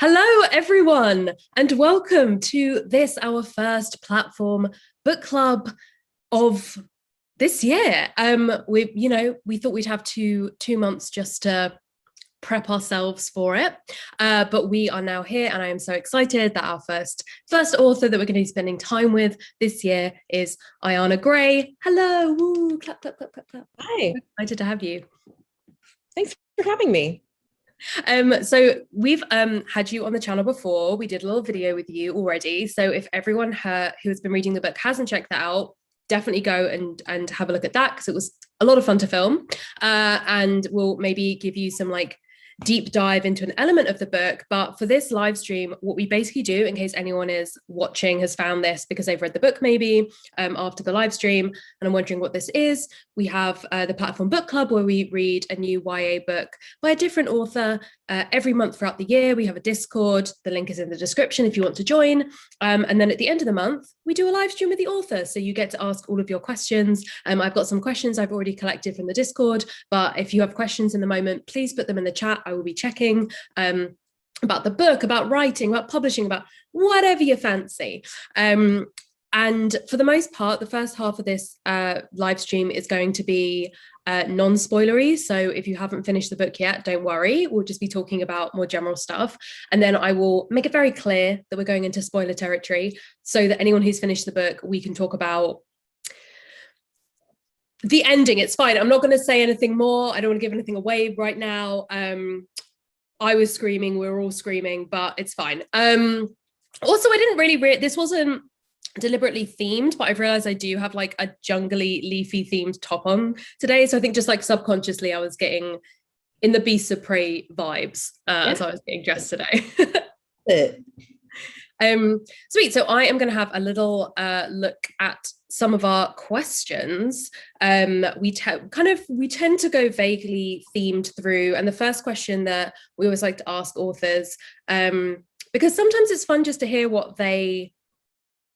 Hello, everyone, and welcome to this, our first platform book club of this year. We thought we'd have two months just to prep ourselves for it, but we are now here, and I am so excited that our first author that we're going to be spending time with this year is Ayanna Gray. Hello, woo, clap, clap, clap, clap, clap. Hi. Excited to have you. Thanks for having me. So we've had you on the channel before. We did a little video with you already. So if everyone who has been reading the book hasn't checked that out, definitely go and have a look at that because it was a lot of fun to film. And we'll maybe give you some deep dive into an element of the book. But for this live stream, what we basically do, in case anyone is watching has found this because they've read the book maybe after the live stream and I'm wondering what this is, we have the platform book club where we read a new YA book by a different author every month throughout the year. We have a Discord. The link is in the description if you want to join. And then at the end of the month, we do a live stream with the author. So you get to ask all of your questions. I've got some questions I've already collected from the Discord, but if you have questions in the moment, please put them in the chat. I will be checking about the book, about writing, about publishing, about whatever you fancy. And for the most part, the first half of this live stream is going to be non-spoilery. So if you haven't finished the book yet, don't worry. We'll just be talking about more general stuff. And then I will make it very clear that we're going into spoiler territory so that anyone who's finished the book, we can talk about the ending. It's fine. I'm not going to say anything more. I don't want to give anything away right now. I was screaming. We were all screaming, but it's fine. Also, I didn't really this wasn't deliberately themed, but I've realized I do have a jungly, leafy themed top on today. So I think just subconsciously I was getting in the Beasts of Prey vibes as I was getting dressed today. Sweet. So I am going to have a little look at some of our questions. We tend to go vaguely themed through, and the first question that we always like to ask authors, because sometimes it's fun just to hear what they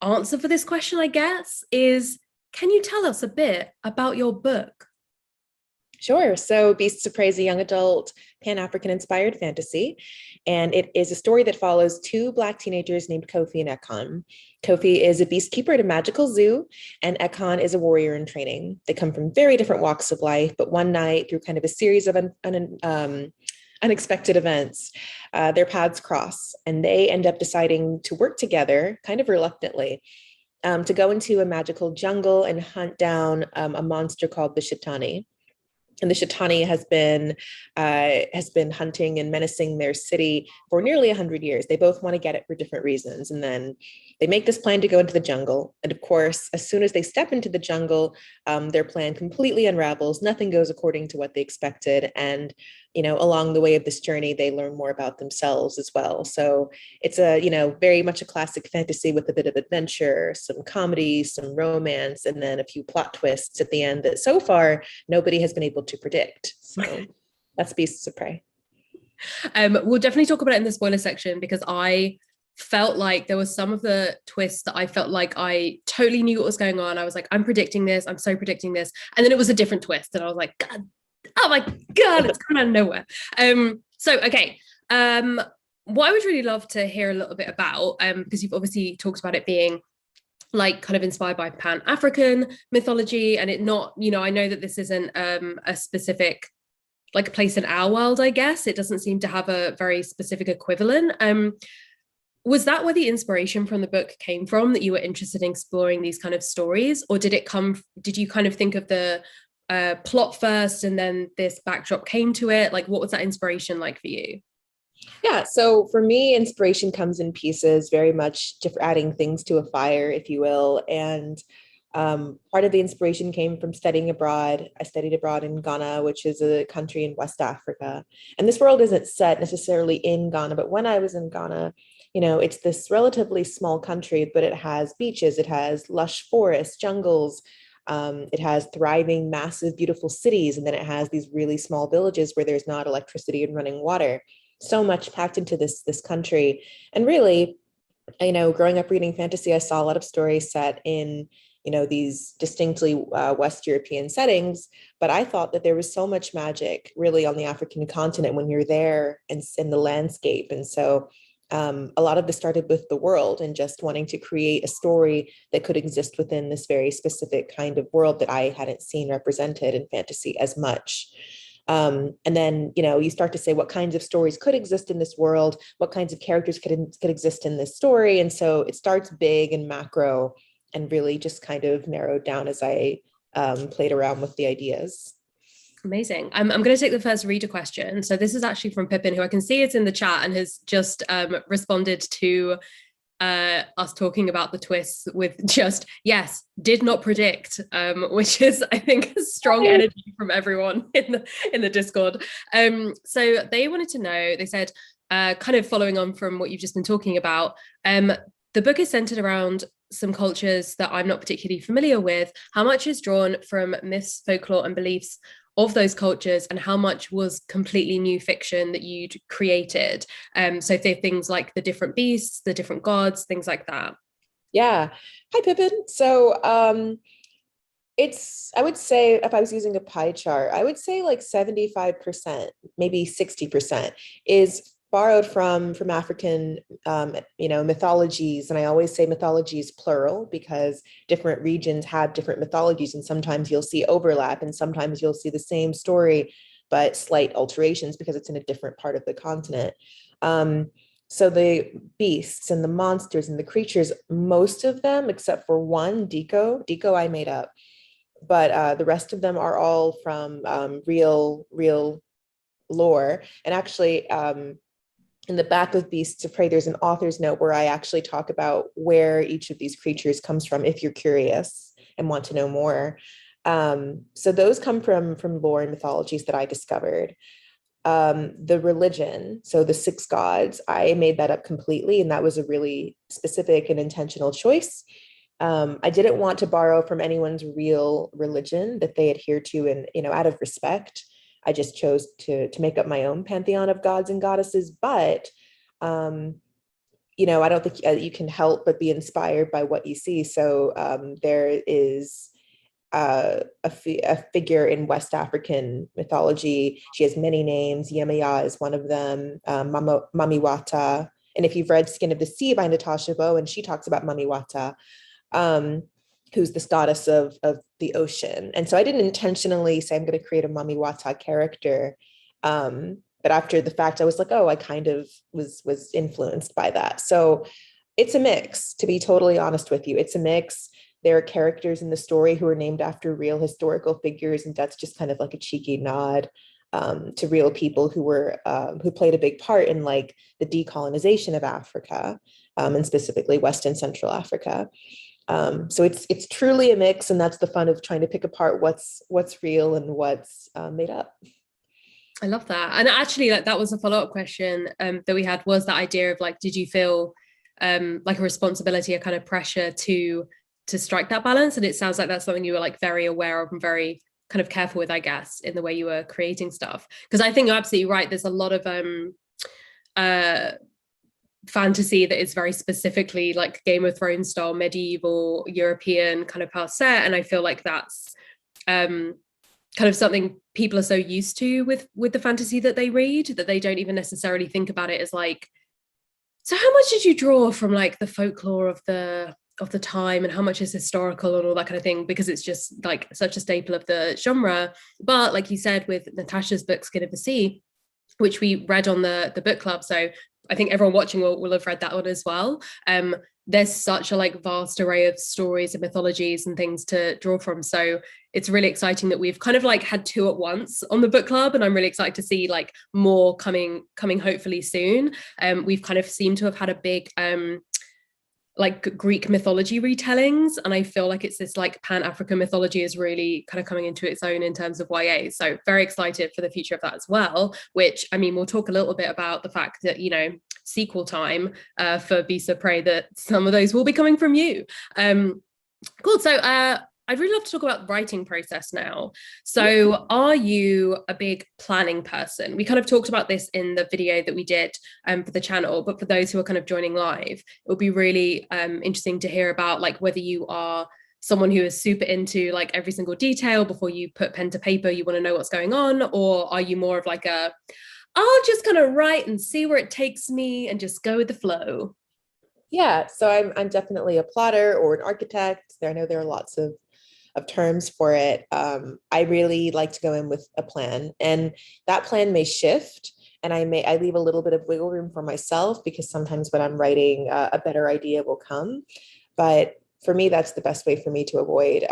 answer for this question, I guess, is, can you tell us a bit about your book? Sure. So Beasts of Prey is a young adult Pan-African inspired fantasy, and it is a story that follows two Black teenagers named Kofi and Ekon. Kofi is a beast keeper at a magical zoo, and Ekon is a warrior in training. They come from very different walks of life, but one night, through kind of a series of unexpected events, their paths cross, and they end up deciding to work together, kind of reluctantly, to go into a magical jungle and hunt down a monster called the Shitani. And the Shitani has been hunting and menacing their city for nearly 100 years. They both want to get it for different reasons. And then they make this plan to go into the jungle. And of course, as soon as they step into the jungle, their plan completely unravels. Nothing goes according to what they expected. And, along the way of this journey, they learn more about themselves as well. So it's very much a classic fantasy with a bit of adventure, some comedy, some romance, and then a few plot twists at the end that so far nobody has been able to predict. So that's Beasts of Prey. We'll definitely talk about it in the spoiler section because I felt like there was some of the twists that I felt like I totally knew what was going on. I was like, I'm predicting this. I'm so predicting this. And then it was a different twist. And I was like, God, oh my God, it's coming out of nowhere. Okay. What I would really love to hear a little bit about, because you've obviously talked about it being kind of inspired by Pan-African mythology, and it not, I know that this isn't a specific place in our world, I guess. It doesn't seem to have a very specific equivalent. Was that where the inspiration from the book came from, that you were interested in exploring these kind of stories? Or did you kind of think of the plot first and then this backdrop came to it? What was that inspiration like for you? Yeah, so for me, inspiration comes in pieces, very much adding things to a fire, if you will. And part of the inspiration came from studying abroad. I studied abroad in Ghana, which is a country in West Africa. And this world isn't set necessarily in Ghana, but when I was in Ghana, it's this relatively small country, but it has beaches, it has lush forests, jungles, it has thriving, massive, beautiful cities, and then it has these really small villages where there's not electricity and running water. So much packed into this country. And really, growing up reading fantasy, I saw a lot of stories set in, these distinctly West European settings. But I thought that there was so much magic really on the African continent when you're there and in the landscape. And so a lot of this started with the world and just wanting to create a story that could exist within this very specific kind of world that I hadn't seen represented in fantasy as much. And then, you start to say what kinds of stories could exist in this world, what kinds of characters could exist in this story. And so it starts big and macro and really just kind of narrowed down as I played around with the ideas. Amazing. I'm going to take the first reader question. So this is actually from Pippin, who I can see it's in the chat and has just responded to us talking about the twists with just, yes, did not predict, which is, I think, a strong energy from everyone in the Discord. So they wanted to know, they said, kind of following on from what you've just been talking about, the book is centered around some cultures that I'm not particularly familiar with. How much is drawn from myths, folklore, and beliefs of those cultures, and how much was completely new fiction that you'd created? So things like the different beasts, the different gods, things like that. Yeah. Hi, Pippin. So I would say, if I was using a pie chart, I would say like 75%, maybe 60% is borrowed from African, mythologies. And I always say mythologies plural because different regions have different mythologies. And sometimes you'll see overlap and sometimes you'll see the same story, but slight alterations because it's in a different part of the continent. So the beasts and the monsters and the creatures, most of them, except for one, Deco I made up, but the rest of them are all from real lore. And actually, in the back of Beasts of Prey, there's an author's note where I actually talk about where each of these creatures comes from, if you're curious and want to know more. So those come from lore and mythologies that I discovered. The religion, so the 6 gods, I made that up completely, and that was a really specific and intentional choice. I didn't want to borrow from anyone's real religion that they adhere to, and out of respect, I just chose to make up my own pantheon of gods and goddesses. But I don't think you can help but be inspired by what you see. So there is a figure in West African mythology. She has many names. Yemaya is one of them. Mamiwata. And if you've read Skin of the Sea by Natasha Bowen, she talks about Mamiwata, who's this goddess of the ocean. And so I didn't intentionally say I'm going to create a Mamiwata character. But after the fact, I was like, oh, I kind of was influenced by that. So it's a mix, to be totally honest with you. It's a mix. There are characters in the story who are named after real historical figures, and that's just kind of like a cheeky nod to real people who played a big part in like the decolonization of Africa, and specifically West and Central Africa. So it's truly a mix, and that's the fun of trying to pick apart what's real and what's made up. I love that. And actually, like, that was a follow-up question that we had, was that idea of like, did you feel like a responsibility, a kind of pressure to strike that balance? And it sounds like that's something you were like very aware of and very kind of careful with, I guess, in the way you were creating stuff. Because I think you're absolutely right. There's a lot of fantasy that is very specifically like Game of Thrones style, medieval European kind of past set. And I feel like that's kind of something people are so used to with the fantasy that they read, that they don't even necessarily think about it as like, so how much did you draw from like the folklore of the time, and how much is historical and all that kind of thing, because it's just like such a staple of the genre. But like you said, with Natasha's book Skin of the Sea, which we read on the book club, so I think everyone watching will have read that one as well. There's such a like vast array of stories and mythologies and things to draw from. So it's really exciting that we've kind of like had 2 at once on the book club, and I'm really excited to see like more coming hopefully soon. We've kind of seemed to have had a big like Greek mythology retellings, and I feel like it's this like Pan-African mythology is really kind of coming into its own in terms of YA. So very excited for the future of that as well, which, I mean, we'll talk a little bit about the fact that, sequel time for Beasts of Prey, that some of those will be coming from you. Cool. So I'd really love to talk about the writing process now. So are you a big planning person? We kind of talked about this in the video that we did for the channel, but for those who are kind of joining live, it would be really interesting to hear about like whether you are someone who is super into like every single detail before you put pen to paper, you want to know what's going on, or are you more of like I'll just kind of write and see where it takes me and just go with the flow. Yeah, so I'm definitely a plotter or an architect. I know there are lots of terms for it. I really like to go in with a plan, and that plan may shift. And I leave a little bit of wiggle room for myself, because sometimes when I'm writing, a better idea will come. But for me, that's the best way for me to avoid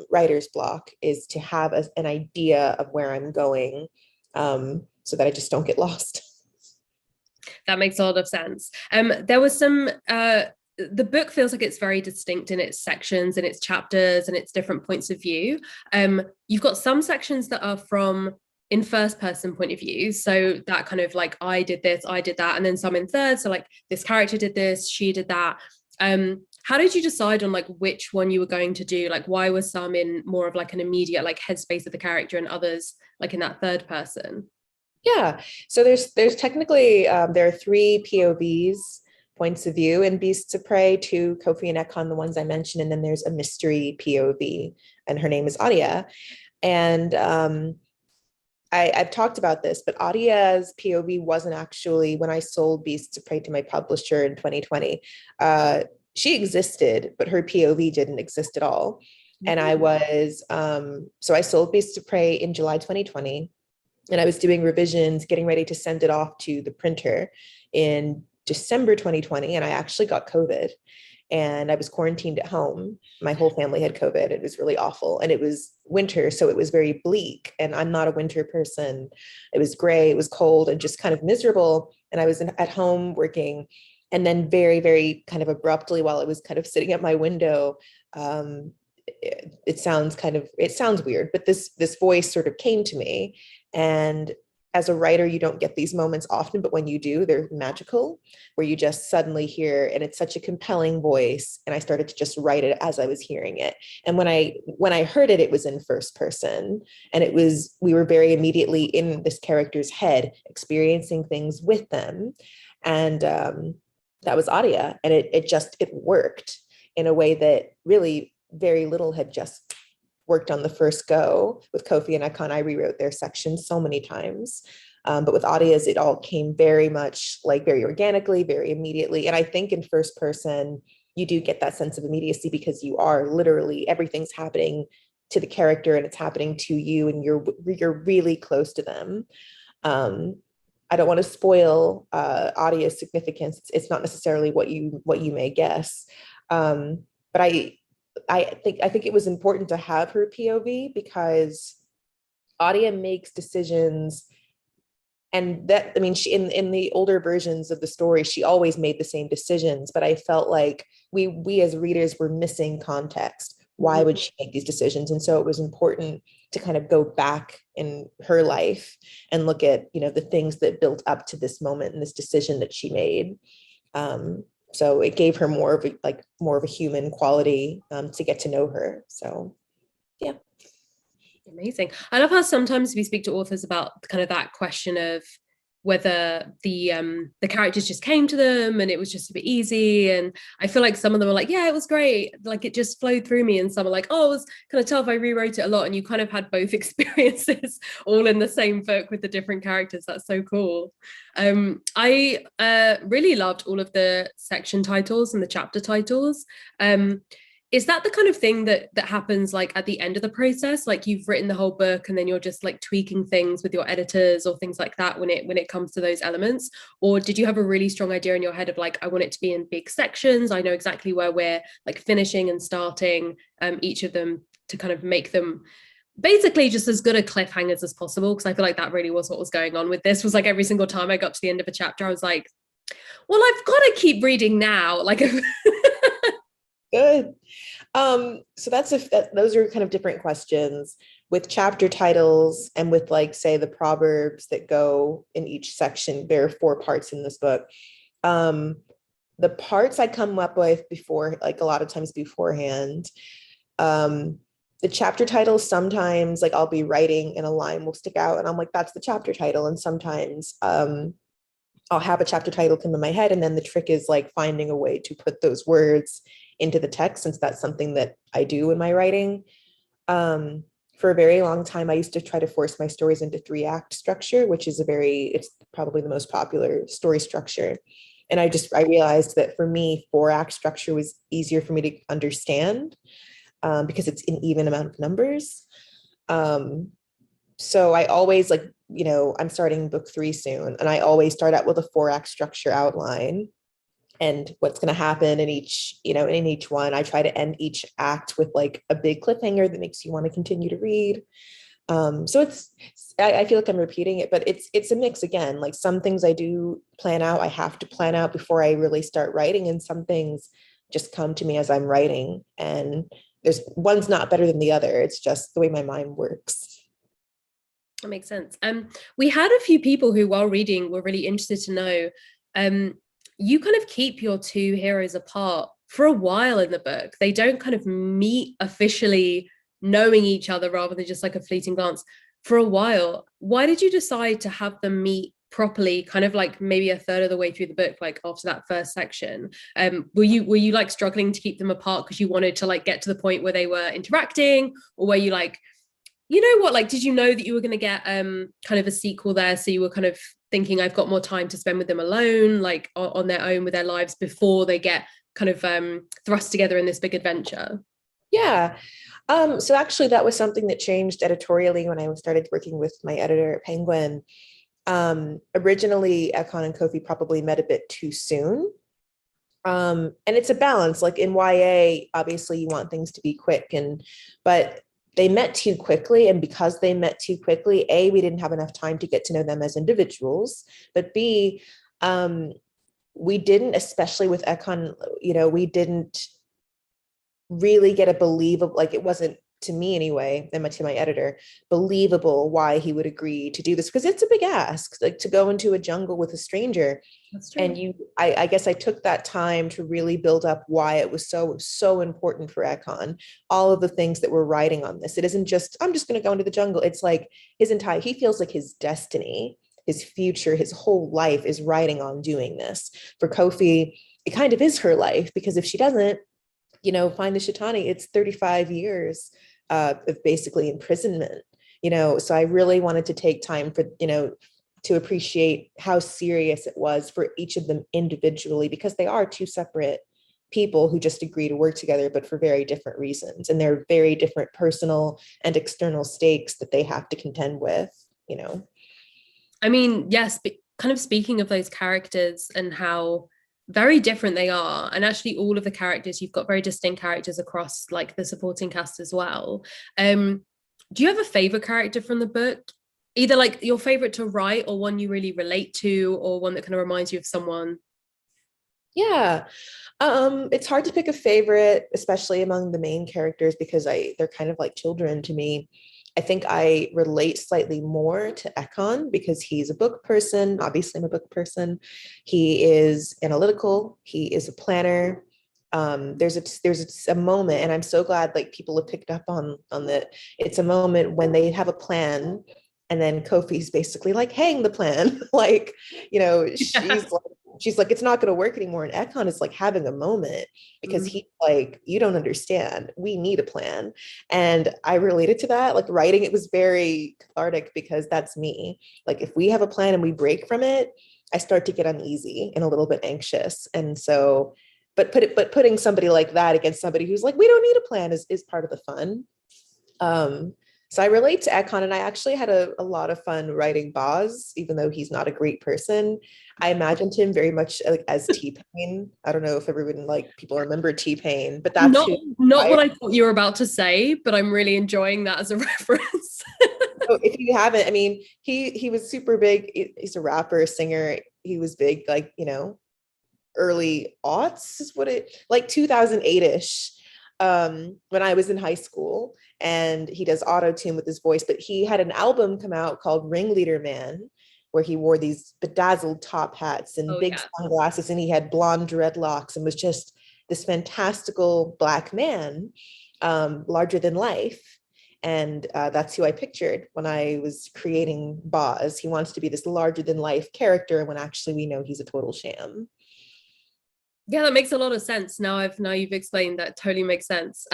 writer's block, is to have an idea of where I'm going, so that I just don't get lost. That makes a lot of sense. There was some the book feels like it's very distinct in its sections and its chapters and its different points of view. You've got some sections that are from in first person point of view, so that kind of like, I did this, I did that, and then some in third, so like this character did this, she did that. How did you decide on like which one you were going to do? Like, why was some in more of like an immediate like headspace of the character and others like in that third person? Yeah, so there's technically, there are three POVs, points of view, in Beasts of Prey, two Kofi and Ekon, the ones I mentioned, and then there's a mystery POV, and her name is Adia. And I've talked about this, but Adia's POV wasn't actually, when I sold Beasts of Prey to my publisher in 2020. She existed, but her POV didn't exist at all. And I was, so I sold Beasts of Prey in July 2020, and I was doing revisions, getting ready to send it off to the printer in December 2020, and I actually got COVID. And I was quarantined at home. My whole family had COVID. It was really awful. And it was winter, so it was very bleak. And I'm not a winter person. It was gray, it was cold, and just kind of miserable. And I was at home working. And then very, very kind of abruptly, while I was kind of sitting at my window, it sounds weird, but this voice sort of came to me. And as a writer, you don't get these moments often, but when you do, they're magical, where you just suddenly hear, and it's such a compelling voice. And I started to just write it as I was hearing it. And when I heard it, it was in first person, and we were very immediately in this character's head, experiencing things with them. And that was Adia, and it worked in a way that really very little had just worked on the first go. With Kofi and Ekon, I rewrote their sections so many times. But with Adia's, it all came very much like very organically, very immediately. And I think in first person, you do get that sense of immediacy, because you are literally, everything's happening to the character and it's happening to you, and you're really close to them. I don't want to spoil Adia's significance. It's not necessarily what you may guess. But I think it was important to have her POV, because Adia makes decisions, and that, I mean, she in the older versions of the story, she always made the same decisions, but I felt like we as readers were missing context. Why would she make these decisions? And so it was important to kind of go back in her life and look at, the things that built up to this moment and this decision that she made. So it gave her more of a human quality, to get to know her. So, yeah. Amazing. I love how sometimes we speak to authors about kind of that question of whether the characters just came to them and it was just a bit easy. And I feel like some of them are like, yeah, it was great, like it just flowed through me, and some are like, oh, it was kind of tough, I rewrote it a lot. And you kind of had both experiences all in the same book with the different characters. That's so cool. I really loved all of the section titles and the chapter titles. Is that the kind of thing that happens like at the end of the process? Like you've written the whole book and then you're just like tweaking things with your editors or things like that when it comes to those elements? Or did you have a really strong idea in your head of like, I want it to be in big sections, I know exactly where we're like finishing and starting each of them, to kind of make them basically just as good a cliffhangers as possible? Because I feel like that really was what was going on with this. Was like every single time I got to the end of a chapter, I was like, well, I've got to keep reading now. Like Good. So those are kind of different questions with chapter titles, and with like, say, the proverbs that go in each section. There are 4 parts in this book. The parts I come up with before, like a lot of times beforehand. The chapter titles, sometimes like I'll be writing and a line will stick out and I'm like, that's the chapter title. And sometimes I'll have a chapter title come in my head, and then the trick is like finding a way to put those words into the text, since that's something that I do in my writing. for a very long time, I used to try to force my stories into 3-act structure, which is it's probably the most popular story structure. And I realized that for me, 4-act structure was easier for me to understand, because it's an even amount of numbers. So I always I'm starting book 3 soon, and I always start out with a 4-act structure outline and what's going to happen in each one. I try to end each act with like a big cliffhanger that makes you want to continue to read. So I feel like I'm repeating it, but it's a mix again. Like some things I do plan out, I have to plan out before I really start writing, and some things just come to me as I'm writing, and there's one's not better than the other. It's just the way my mind works. That makes sense. We had a few people who, while reading, were really interested to know, you kind of keep your two heroes apart for a while in the book. They don't kind of meet officially knowing each other, rather than just like a fleeting glance for a while. Why did you decide to have them meet properly, kind of like maybe a third of the way through the book, like after that first section? Were you like struggling to keep them apart because you wanted to like get to the point where they were interacting, or were you like, you know what, like, did you know that you were going to get kind of a sequel there, so you were kind of thinking, I've got more time to spend with them alone, like on their own with their lives, before they get kind of thrust together in this big adventure? Yeah. So actually that was something that changed editorially when I started working with my editor at Penguin. Originally, Ekon and Kofi probably met a bit too soon. And it's a balance. Like in YA, obviously you want things to be quick, but they met too quickly. And because they met too quickly, A, we didn't have enough time to get to know them as individuals, but B, we didn't, especially with Ekon, we didn't really get a believable, like it wasn't, to me anyway, and to my editor, believable why he would agree to do this, because it's a big ask, like to go into a jungle with a stranger. That's true. And I guess I took that time to really build up why it was so important for Ekon, all of the things that we're writing on this. It isn't just, I'm just going to go into the jungle. It's like he feels like his destiny, his future, his whole life is riding on doing this. For Kofi, it kind of is her life, because if she doesn't, find the Shitani, it's 35 years of basically imprisonment, so I really wanted to take time for, to appreciate how serious it was for each of them individually, because they are two separate people who just agree to work together, but for very different reasons. And they're very different personal and external stakes that they have to contend with, I mean, yes, but kind of speaking of those characters and how very different they are, and actually all of the characters, you've got very distinct characters across like the supporting cast as well. Do you have a favorite character from the book, either like your favorite to write, or one you really relate to, or one that kind of reminds you of someone? Yeah. It's hard to pick a favorite, especially among the main characters, because they're kind of like children to me. I think I relate slightly more to Ekon because he's a book person. Obviously, I'm a book person. He is analytical. He is a planner. There's a moment, and I'm so glad like people have picked up on that. It's a moment when they have a plan, and then Kofi's basically like, hang the plan. Like, she's like, it's not going to work anymore. And Ekon is like having a moment because he's like, you don't understand. We need a plan. And I related to that. Like writing, it was very cathartic because that's me. Like if we have a plan and we break from it, I start to get uneasy and a little bit anxious. And so, but putting somebody like that against somebody who's like, we don't need a plan is part of the fun. So I relate to Ekon, and I actually had a lot of fun writing Boz, even though he's not a great person. I imagined him very much like as T-Pain. I don't know if everyone like people remember T-Pain, but that's not what I thought you were about to say, but I'm really enjoying that as a reference. So if you haven't, I mean, he was super big. He's a rapper, singer. He was big, like, early aughts is what like 2008-ish, when I was in high school. And he does auto tune with his voice, but he had an album come out called Ringleader Man, where he wore these bedazzled top hats and big sunglasses, and he had blonde dreadlocks and was just this fantastical Black man, larger than life. And that's who I pictured when I was creating Boz. He wants to be this larger than life character when actually we know he's a total sham. Yeah, that makes a lot of sense. Now you've explained that, totally makes sense.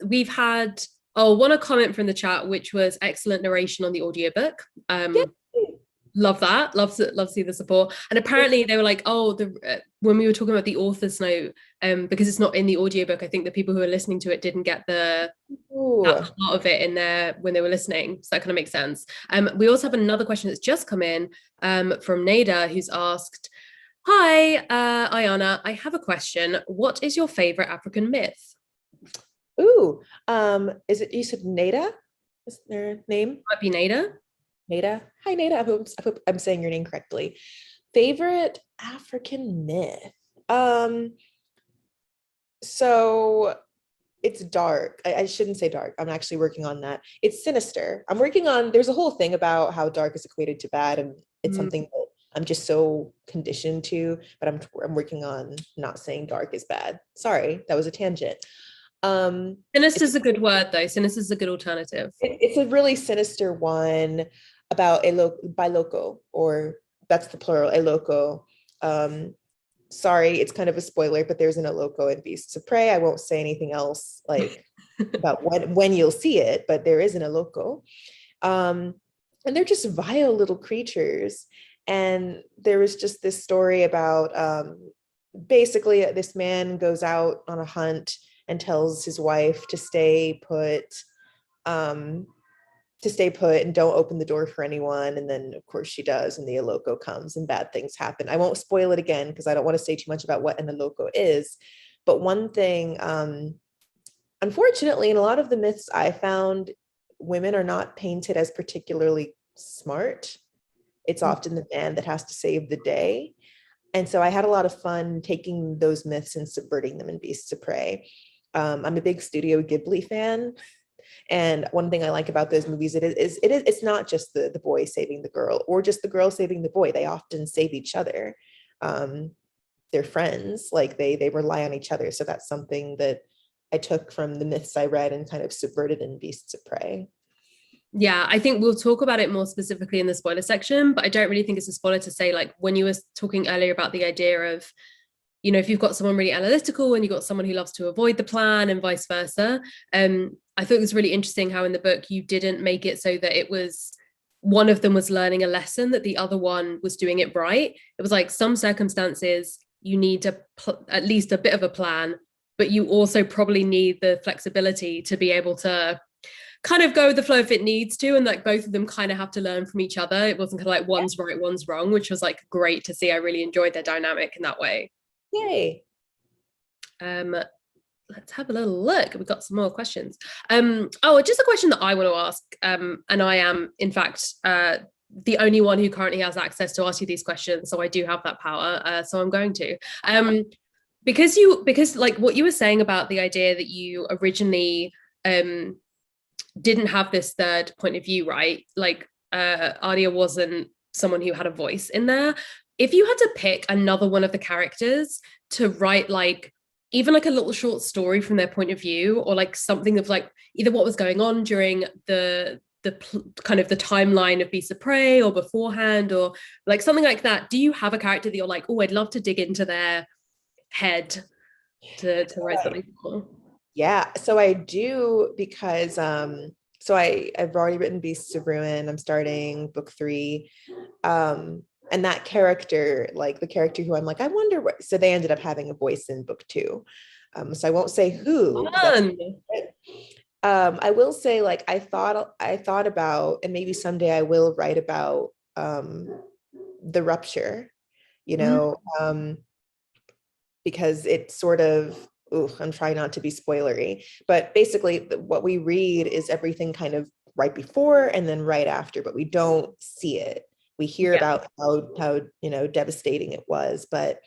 We've had Oh, one a comment from the chat, which was excellent narration on the audiobook. Yeah. Love that. Love to see the support. And apparently they were like, oh, when we were talking about the author's note, because it's not in the audiobook, I think the people who are listening to it didn't get that part of it in there when they were listening. So that kind of makes sense. We also have another question that's just come in from Nada, who's asked, hi, Ayana, I have a question. What is your favorite African myth? Ooh, is it, you said Nada? Is their name? Might be Nada. Nada. Hi, Nada. I hope I'm saying your name correctly. Favorite African myth. So it's dark. I shouldn't say dark. I'm actually working on that. It's sinister. I'm working on, there's a whole thing about how dark is equated to bad, and it's something that I'm just so conditioned to, but I'm working on not saying dark is bad. Sorry, that was a tangent. Sinister is a good word though. Sinister is a good alternative. It's a really sinister one about by loco, or that's the plural, a loco. Sorry, it's kind of a spoiler, but there's an Iloko in Beasts of Prey. I won't say anything else like about when you'll see it, but there is an Iloko. And they're just vile little creatures. And there was just this story about basically this man goes out on a hunt and tells his wife to stay put and don't open the door for anyone. And then of course she does, and the Iloko comes and bad things happen. I won't spoil it again because I don't want to say too much about what an Iloko is. But one thing, unfortunately, in a lot of the myths I found, women are not painted as particularly smart. It's often the man that has to save the day. And so I had a lot of fun taking those myths and subverting them in Beasts of Prey. I'm a big Studio Ghibli fan. And one thing I like about those movies, it's not just the boy saving the girl or just the girl saving the boy. They often save each other. They're friends, like they rely on each other. So that's something that I took from the myths I read and kind of subverted in Beasts of Prey. Yeah, I think we'll talk about it more specifically in the spoiler section, but I don't really think it's a spoiler to say, like, when you were talking earlier about the idea of, you know, if you've got someone really analytical and you've got someone who loves to avoid the plan and vice versa. I thought it was really interesting how in the book you didn't make it so that it was one of them was learning a lesson that the other one was doing it right. It was like some circumstances you need at least a bit of a plan, but you also probably need the flexibility to be able to kind of go with the flow if it needs to, and like both of them kind of have to learn from each other. It wasn't kind of like one's right, one's wrong, which was like great to see. I really enjoyed their dynamic in that way. Yay. Let's have a little look. We've got some more questions. Just a question that I want to ask, and I am in fact the only one who currently has access to ask you these questions, so I do have that power, so I'm going to because like what you were saying about the idea that you originally didn't have this third point of view, right? Like Adia wasn't someone who had a voice in there. If you had to pick another one of the characters to write like even like a little short story from their point of view, or like something of like either what was going on during the kind of the timeline of Beasts of Prey or beforehand, or like something like that, do you have a character that you're like, oh, I'd love to dig into their head to write something cool? Yeah, so I do, because so I've already written Beasts of Ruin. I'm starting book 3. And that character, like the character who I'm like, I wonder what, so they ended up having a voice in book 2. So I won't say who. I will say, like, I thought about, and maybe someday I will write about the rupture, you know, because it's sort of, I'm trying not to be spoilery, but basically what we read is everything kind of right before and then right after, but we don't see it. We hear about how you know devastating it was, but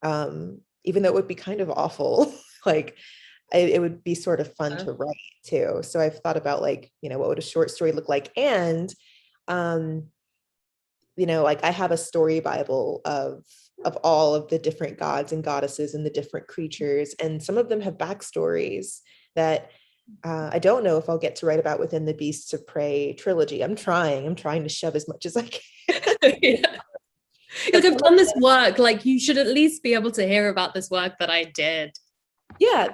even though it would be kind of awful, like it would be sort of fun to write too. So I've thought about, like, you know, what would a short story look like? And you know, like I have a story Bible of all of the different gods and goddesses and the different creatures, and some of them have backstories that I don't know if I'll get to write about within the Beasts of Prey trilogy. I'm trying to shove as much as I can. Like, I've done this work, like you should at least be able to hear about this work that I did. Yeah,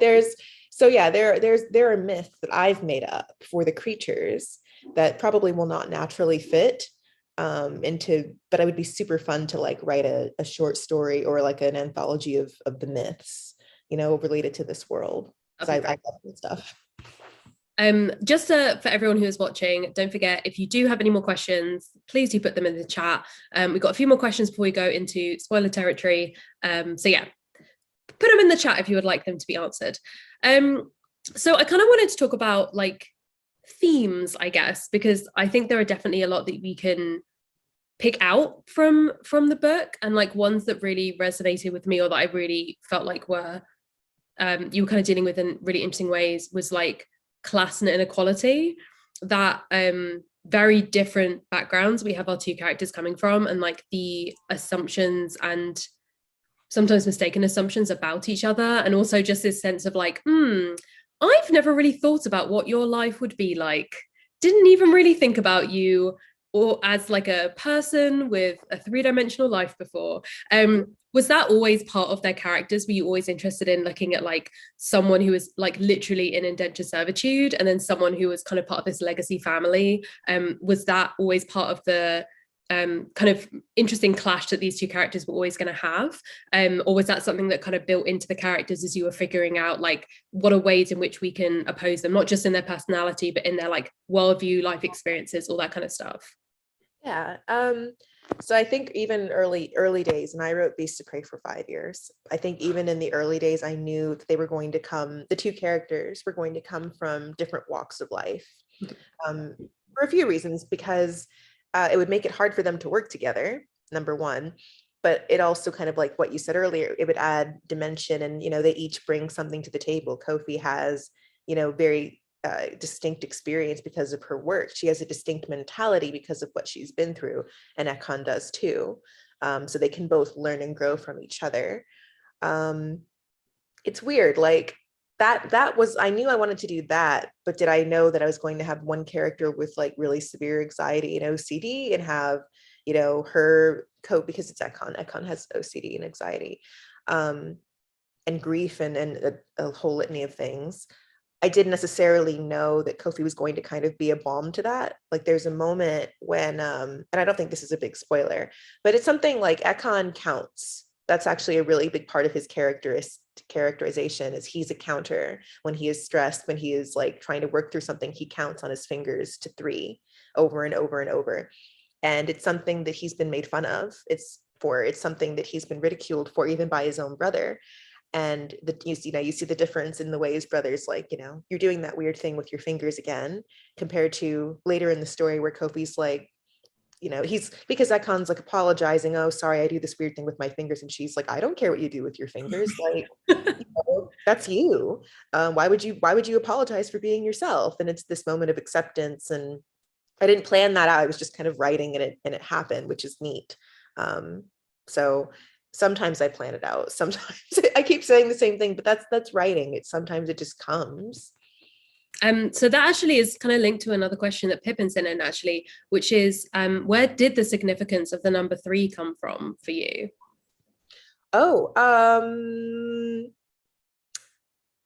So yeah, there are myths that I've made up for the creatures that probably will not naturally fit into, but it would be super fun to like write a short story or like an anthology of the myths, related to this world. Because I love that stuff. Just for everyone who is watching, don't forget, if you do have any more questions, please do put them in the chat. We've got a few more questions before we go into spoiler territory. So yeah, put them in the chat if you would like them to be answered. So I kind of wanted to talk about like themes, I guess, because I think there are definitely a lot that we can pick out from the book, and like ones that really resonated with me or that I really felt like were you were kind of dealing with in really interesting ways was like class and inequality, that very different backgrounds we have our two characters coming from, and like the assumptions and sometimes mistaken assumptions about each other, and also just this sense of like, I've never really thought about what your life would be like, didn't even really think about you or as like a person with a three-dimensional life before. Was that always part of their characters? Were you always interested in looking at like someone who was like literally in indentured servitude and then someone who was kind of part of this legacy family? Was that always part of the kind of interesting clash that these two characters were always going to have? Or was that something that kind of built into the characters as you were figuring out like what are ways in which we can oppose them, not just in their personality, but in their like worldview, life experiences, all that kind of stuff? Yeah. So I think even early days, and I wrote Beasts of Prey for 5 years. I think even in the early days, I knew that they were going to come, the two characters were going to come from different walks of life, for a few reasons, because it would make it hard for them to work together, number one, but it also kind of like what you said earlier, it would add dimension, and they each bring something to the table. Kofi has very distinct experience because of her work. She has a distinct mentality because of what she's been through, and Ekon does too. So they can both learn and grow from each other. It's weird, like that was, I knew I wanted to do that, but did I know that I was going to have one character with like really severe anxiety and OCD and have her cope, because it's Ekon has OCD and anxiety, and grief and a whole litany of things. I didn't necessarily know that Kofi was going to kind of be a balm to that. Like there's a moment when, and I don't think this is a big spoiler, but it's something like Ekon counts. That's actually a really big part of his characterization, is he's a counter. When he is stressed, when he is like trying to work through something, he counts on his fingers to 3 over and over and over. And it's something that he's been made fun of. It's something that he's been ridiculed for, even by his own brother. And you see the difference in the way his brother's like, you're doing that weird thing with your fingers again, compared to later in the story where Kofi's like, he's, because Ekon's like apologizing, oh, sorry, I do this weird thing with my fingers. And she's like, I don't care what you do with your fingers. Like, that's you. Why would you apologize for being yourself? And it's this moment of acceptance. And I didn't plan that out. I was just kind of writing, and it happened, which is neat. So sometimes I plan it out. Sometimes I keep saying the same thing, but that's writing. Sometimes it just comes. So that actually is kind of linked to another question that Pippin sent in, actually, which is, where did the significance of the number 3 come from for you? Oh,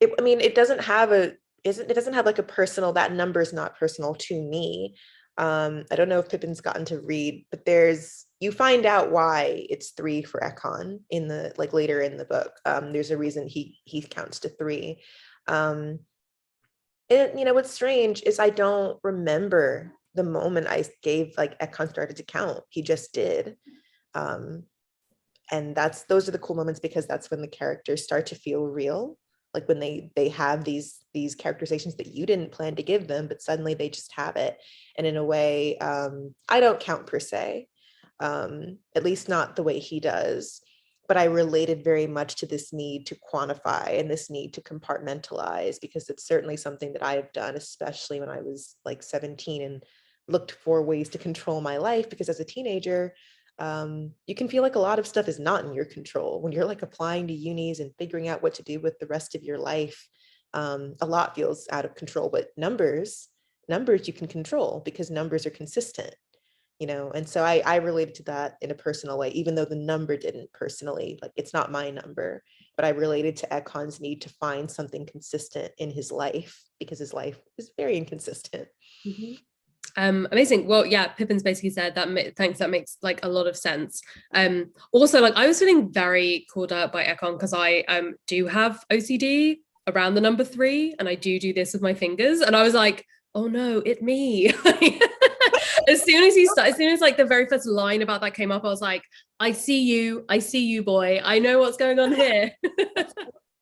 it doesn't have like a personal, that number is not personal to me. I don't know if Pippin's gotten to read, but you find out why it's 3 for Ekon in the, like, later in the book. There's a reason he counts to 3. What's strange is I don't remember the moment I gave, like, Ekon started to count. He just did. And those are the cool moments, because that's when the characters start to feel real. Like when they have these characterizations that you didn't plan to give them, but suddenly they just have it. And in a way, I don't count per se, at least not the way he does. But I related very much to this need to quantify and this need to compartmentalize, because it's certainly something that I have done, especially when I was like 17 and looked for ways to control my life. Because as a teenager, you can feel like a lot of stuff is not in your control when you're like applying to unis and figuring out what to do with the rest of your life. A lot feels out of control, but numbers you can control, because numbers are consistent. you know, and so I related to that in a personal way, even though the number didn't personally, like it's not my number, but I related to Ekon's need to find something consistent in his life because his life is very inconsistent. Amazing. Well, yeah, Pippin's basically said that. Thanks, that makes like a lot of sense. Also, like I was feeling very called out by Ekon because I do have OCD around the number 3, and I do this with my fingers, and I was like, oh no, it me. As soon as like the very first line about that came up, I was like, I see you, boy. I know what's going on here.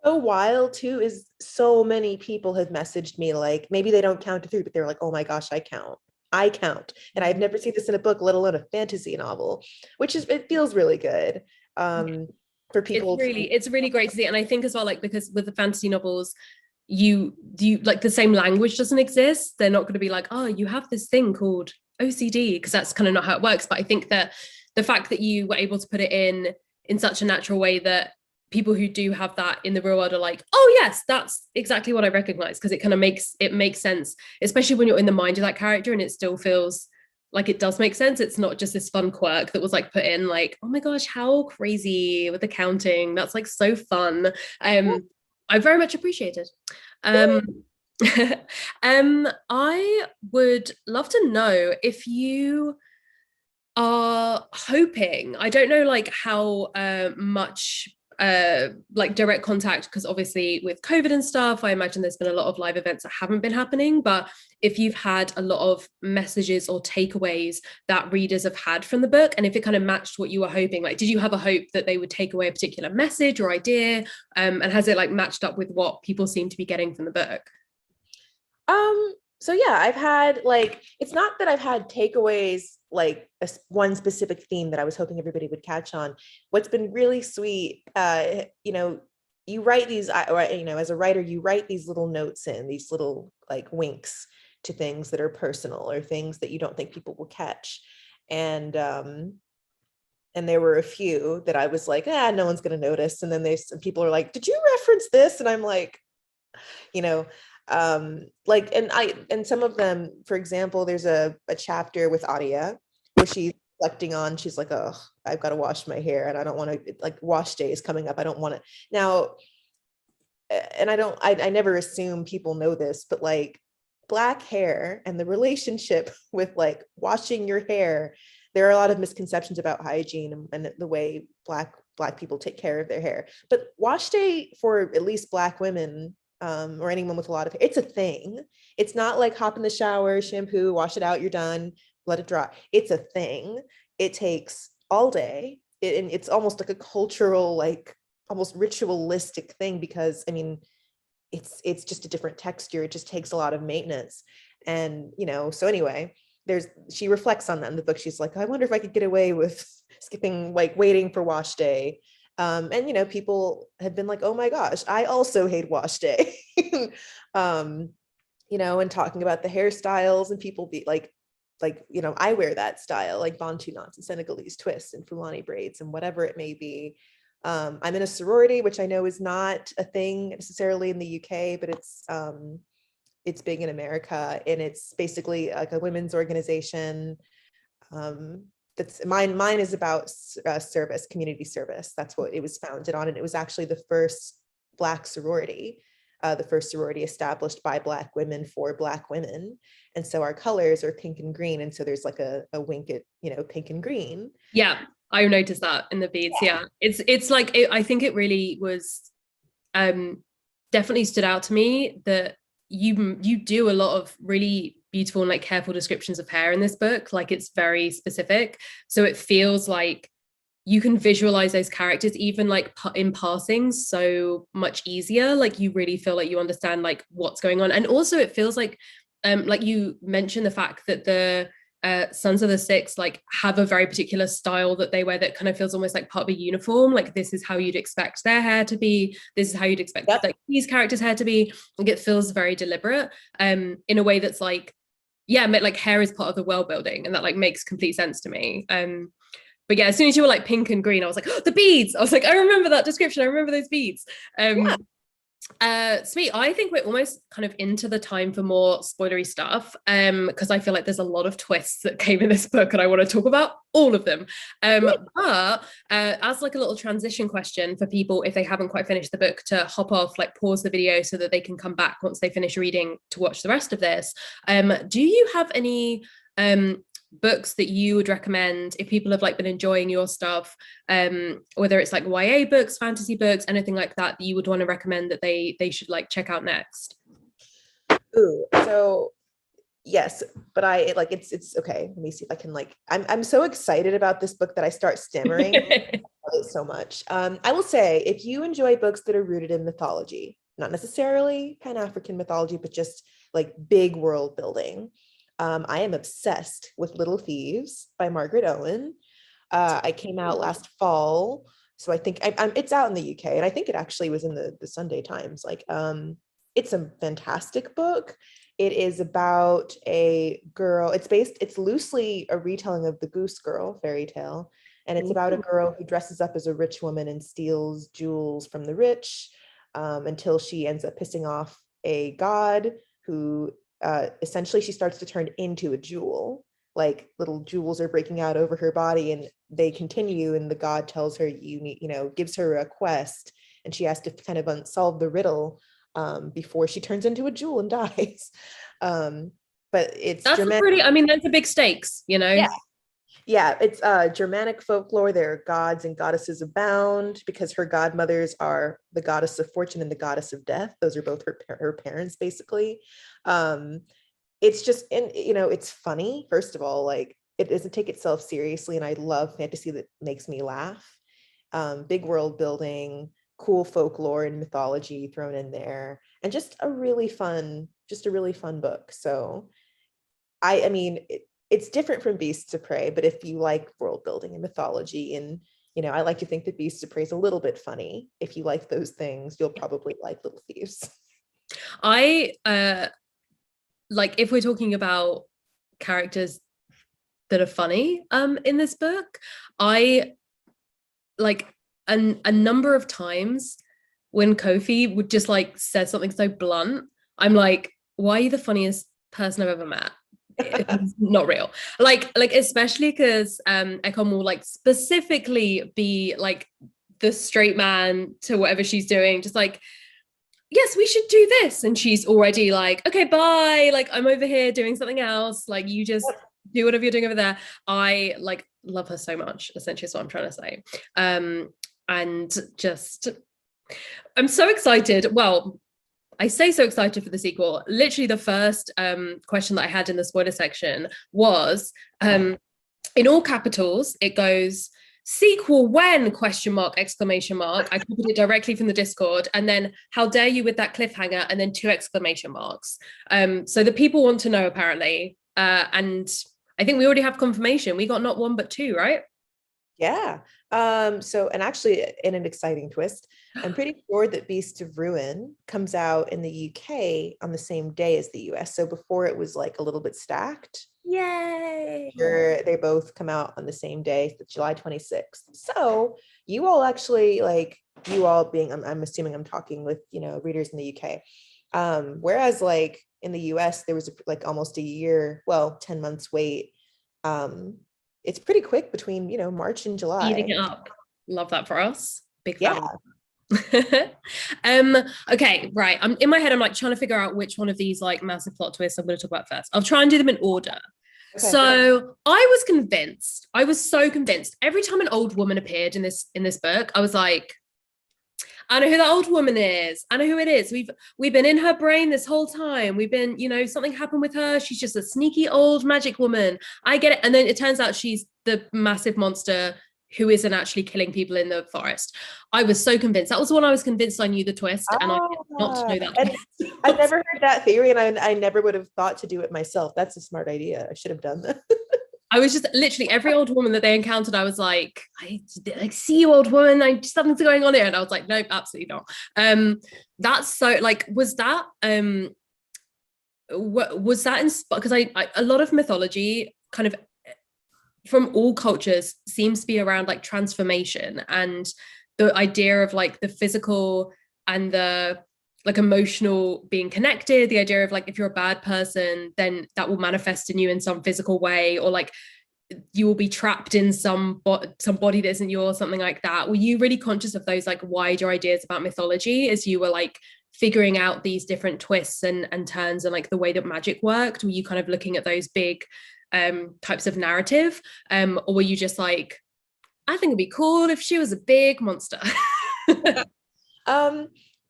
So wild too is so many people have messaged me like maybe they don't count to 3, but they're like, oh my gosh, I count. And I've never seen this in a book, let alone a fantasy novel, which is, it feels really good. For people, it's really great to see. And I think as well, like, because with the fantasy novels, you like the same language doesn't exist. They're not going to be like, oh, you have this thing called OCD, because that's kind of not how it works. But I think that the fact that you were able to put it in such a natural way that people who do have that in the real world are like, oh yes, that's exactly what I recognize, because it kind of makes sense, especially when you're in the mind of that character and it still feels like it does make sense. It's not just this fun quirk that was like put in like, oh my gosh, how crazy with the counting, that's like so fun. I very much appreciate it. I would love to know if you are hoping, I don't know like how much like direct contact, because obviously with COVID and stuff, I imagine there's been a lot of live events that haven't been happening, but if you've had a lot of messages or takeaways that readers have had from the book, and if it kind of matched what you were hoping, like did you have a hope that they would take away a particular message or idea, and has it like matched up with what people seem to be getting from the book? So yeah, I've had like, it's not that I've had takeaways like one specific theme that I was hoping everybody would catch on. What's been really sweet, you know, you write these, you know, as a writer, you write these little notes in, these little like winks to things that are personal or things that you don't think people will catch. And there were a few that I was like, no one's going to notice. And then there's some people are like, did you reference this? And I'm like, you know, like, and some of them, for example, there's a chapter with Adia where she's reflecting on, she's like, oh, I've got to wash my hair and I don't want to, like, wash day is coming up, I don't want to now. And I never assume people know this, but like black hair and the relationship with like washing your hair, there are a lot of misconceptions about hygiene and the way black people take care of their hair, but wash day for at least black women, or anyone with a lot of hair, it's a thing. It's not like hop in the shower, shampoo, wash it out, you're done, let it dry. It's a thing. It takes all day. And it's almost like a cultural, like almost ritualistic thing, because I mean, it's just a different texture. It just takes a lot of maintenance. And, you know, so anyway, she reflects on that in the book. She's like, I wonder if I could get away with skipping, like waiting for wash day. And, you know, people have been like, oh my gosh, I also hate wash day. You know, and talking about the hairstyles, and people be like, you know, I wear that style, like Bantu knots and Senegalese twists and Fulani braids and whatever it may be. I'm in a sorority, which I know is not a thing necessarily in the UK, but it's big in America, and it's basically like a women's organization. That's mine is about service, community service. That's what it was founded on. And it was actually the first Black sorority, the first sorority established by Black women for Black women. And so our colors are pink and green. And so there's like a wink at, you know, pink and green. Yeah, I noticed that in the beads. Yeah. It's like, I think it really was definitely stood out to me that you do a lot of really beautiful and like careful descriptions of hair in this book. Like it's very specific, so it feels like you can visualize those characters even like in passing so much easier. Like you really feel like you understand like what's going on. And also it feels like you mentioned the fact that the Sons of the Six like have a very particular style that they wear that kind of feels almost like part of a uniform. Like this is how you'd expect their hair to be, this is how you'd expect like these characters' hair to be. Like it feels very deliberate in a way that's like, yeah, like hair is part of the world building, and that like makes complete sense to me. But yeah, as soon as you were like pink and green, I was like, oh, the beads. I was like, I remember that description. I remember those beads. Sweet. I think we're almost kind of into the time for more spoilery stuff, because I feel like there's a lot of twists that came in this book and I want to talk about all of them. But as like a little transition question for people, if they haven't quite finished the book, to hop off, like pause the video so that they can come back once they finish reading to watch the rest of this. Do you have any books that you would recommend if people have like been enjoying your stuff, whether it's like YA books, fantasy books, anything like that you would want to recommend that they should like check out next? Ooh, so yes, but I like it's okay. Let me see if I can like I'm so excited about this book that I start stammering. I love it so much. I will say, if you enjoy books that are rooted in mythology, not necessarily Pan-African mythology, but just like big world building, I am obsessed with Little Thieves by Margaret Owen. I came out last fall, so I think it's out in the UK, and I think it actually was in the Sunday Times. Like, it's a fantastic book. It is about a girl. It's loosely a retelling of the Goose Girl fairy tale, and it's about a girl who dresses up as a rich woman and steals jewels from the rich, until she ends up pissing off a god who essentially she starts to turn into a jewel. Like little jewels are breaking out over her body, and they continue, and the god tells her gives her a quest, and she has to kind of solve the riddle before she turns into a jewel and dies. But it's That's Germanic. pretty, I mean, that's a big stakes, you know? Yeah, it's Germanic folklore. There are gods and goddesses abound because her godmothers are the goddess of fortune and the goddess of death. Those are both her parents, basically. It's just, and it's funny. First of all, like, it doesn't take itself seriously, and I love fantasy that makes me laugh. Big world building, cool folklore and mythology thrown in there, and just a really fun book. So I mean, it's different from Beasts of Prey, but if you like world building and mythology, and I like to think that Beasts of Prey is a little bit funny. If you like those things, you'll probably like Little Thieves. I like, if we're talking about characters that are funny in this book, I like a number of times when Kofi would just like said something so blunt, I'm like, why are you the funniest person I've ever met? It's not real. Like especially because Ekon will like specifically be like the straight man to whatever she's doing, just like, yes, we should do this, and she's already like, okay, bye, like I'm over here doing something else, like you just do whatever you're doing over there. I like love her so much, essentially is what I'm trying to say. And just, I'm so excited. Well, I say so excited for the sequel. Literally the first question that I had in the spoiler section was, in all capitals, it goes, sequel when, question mark, exclamation mark. I copied it directly from the Discord, and then how dare you with that cliffhanger, and then 2 exclamation marks. So the people want to know, apparently, and I think we already have confirmation. We got not 1 but 2, right? Yeah. So, and actually, in an exciting twist, I'm pretty sure that Beast of Ruin comes out in the UK on the same day as the US. So before it was like a little bit stacked. Yay! They both come out on the same day, July 26th. So you all actually, like, you all being, I'm assuming I'm talking with, readers in the UK. Whereas like in the US, there was like almost a year, 10 months wait. It's pretty quick between, March and July. Eating it up. Love that for us. Big fan. Yeah. Okay, right. I'm in my head, I'm like trying to figure out which one of these like massive plot twists I'm going to talk about first. I'll try and do them in order. Okay. So I was convinced. I was so convinced. Every time an old woman appeared in this book, I was like, I know who that old woman is. I know who it is. We've been in her brain this whole time. We've been, something happened with her. She's just a sneaky old magic woman. I get it. And then it turns out she's the massive monster who isn't actually killing people in the forest. I was so convinced. That was the one I was convinced I knew the twist, and I did not know that twist. I've never heard that theory, and I never would have thought to do it myself. That's a smart idea. I should have done that. I was just literally, every old woman that they encountered, I was like, I see you, old woman. Something's going on here. And I was like, nope, absolutely not. That's so, like, was that inspired? Because a lot of mythology kind of from all cultures seems to be around like transformation and the idea of like the physical and the like emotional being connected, the idea of like if you're a bad person, then that will manifest in you in some physical way, or like you will be trapped in some body that isn't yours, something like that. Were you really conscious of those like wider ideas about mythology as you were like figuring out these different twists and turns and like the way that magic worked? Were you kind of looking at those big types of narrative, or were you just like, I think it'd be cool if she was a big monster?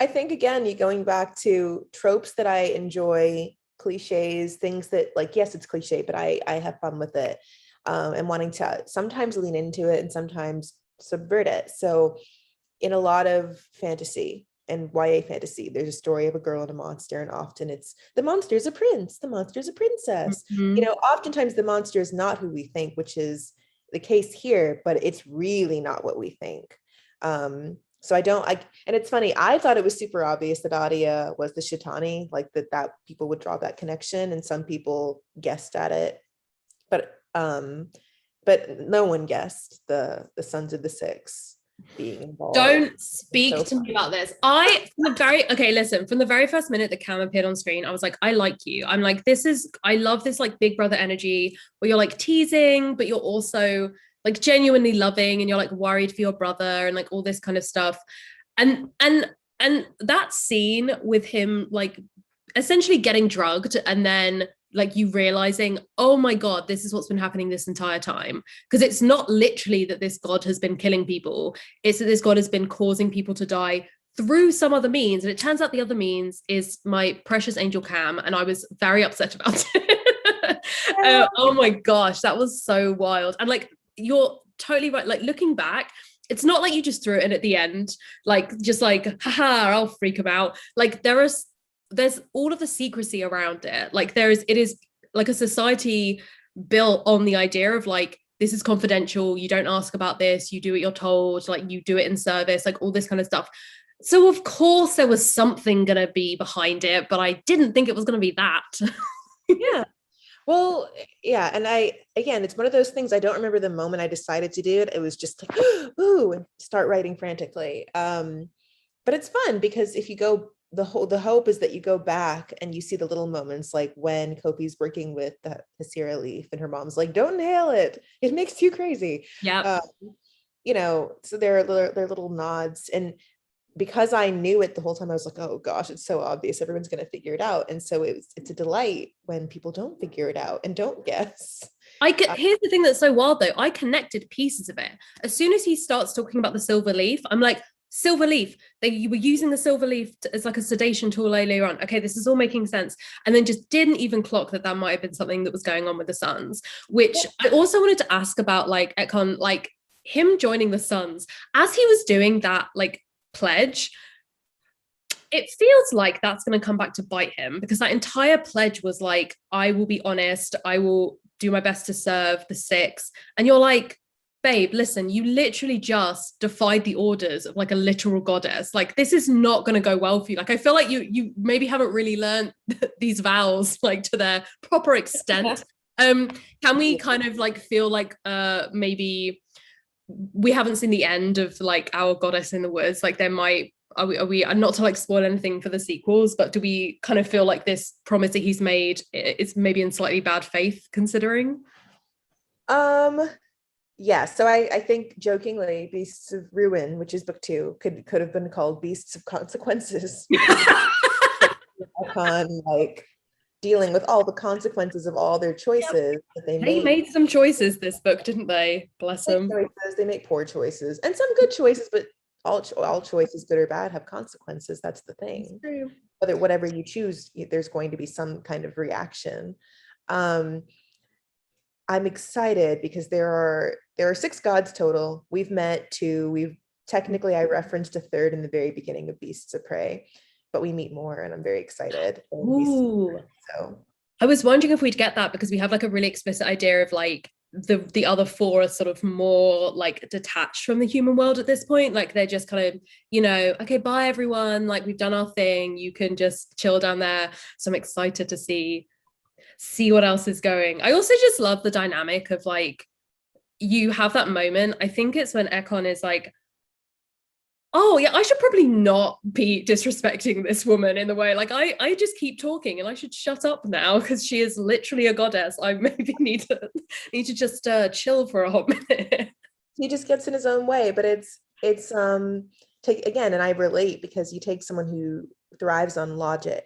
I think again, you going back to tropes that I enjoy, cliches, things that like, yes, it's cliche, but I have fun with it, and wanting to sometimes lean into it and sometimes subvert it. So in a lot of fantasy and YA fantasy, there's a story of a girl and a monster, and often it's the monster's a prince, the monster's a princess. Mm-hmm. You know, oftentimes the monster is not who we think, which is the case here, but it's really not what we think. So and it's funny, I thought it was super obvious that Adia was the Shitani, like that people would draw that connection, and some people guessed at it, but no one guessed the Sons of the Six being involved. Don't speak to me about this. From the very first minute that Cam appeared on screen, I was like, I like you. I'm like, I love this like big brother energy where you're like teasing, but you're also like genuinely loving, and you're like worried for your brother and like all this kind of stuff. And that scene with him like essentially getting drugged, and then like you realizing, oh my God, this is what's been happening this entire time. Because it's not literally that this God has been killing people, it's that this God has been causing people to die through some other means. And it turns out the other means is my precious angel Cam. And I was very upset about it. Oh my gosh, that was so wild. And like, you're totally right. Like looking back, it's not like you just threw it in at the end, like just like, haha, I'll freak him out. Like there's all of the secrecy around it. Like it is like a society built on the idea of like, this is confidential, you don't ask about this, you do what you're told, like you do it in service, like all this kind of stuff. So of course there was something gonna be behind it, but I didn't think it was gonna be that. Yeah. Well, yeah. And again, it's one of those things, I don't remember the moment I decided to do it. It was just like, ooh, and start writing frantically. But it's fun because if you go, the hope is that you go back and you see the little moments, like when Kofi's working with the Hasira leaf and her mom's like, don't inhale it, it makes you crazy. Yeah. You know, so there are little nods. And because I knew it the whole time, I was like, oh gosh, it's so obvious, everyone's going to figure it out. And so it's a delight when people don't figure it out and don't guess. Here's the thing that's so wild though, I connected pieces of it. As soon as he starts talking about the silver leaf, I'm like, silver leaf, you were using the silver leaf as like a sedation tool earlier on. Okay, this is all making sense. And then just didn't even clock that might have been something that was going on with the Suns, which I also wanted to ask about, like Ekon, like him joining the Suns as he was doing that like pledge. It feels like that's going to come back to bite him, because that entire pledge was like, I will be honest, I will do my best to serve the Six. And you're like, babe, listen, you literally just defied the orders of like a literal goddess. Like this is not going to go well for you. Like I feel like you maybe haven't really learned these vows like to their proper extent. Can we kind of like feel like maybe we haven't seen the end of like our goddess in the woods? Like there might, are we not to like spoil anything for the sequels, but do we kind of feel like this promise that he's made is maybe in slightly bad faith considering? Yeah, so I think jokingly, Beasts of Ruin, which is book 2, could have been called Beasts of Consequences. Upon like dealing with all the consequences of all their choices that they made some choices this book, didn't they? Bless them. They make poor choices and some good choices, but all choices, good or bad, have consequences. That's the thing. Whatever you choose, there's going to be some kind of reaction. I'm excited because there are 6 gods total. We've met 2. I referenced a 3rd in the very beginning of Beasts of Prey, but we meet more, and I'm very excited. Ooh. So I was wondering if we'd get that, because we have like a really explicit idea of like the other 4 are sort of more like detached from the human world at this point. Like they're just kind of, you know, okay, bye everyone, like we've done our thing, you can just chill down there. So I'm excited to see what else is going. I also just love the dynamic of like, you have that moment, I think it's when Ekon is like, Oh yeah, I should probably not be disrespecting this woman in the way. Like I just keep talking and I should shut up now because she is literally a goddess. I maybe need to just chill for a hot minute. He just gets in his own way, but it's take again, and I relate because you take someone who thrives on logic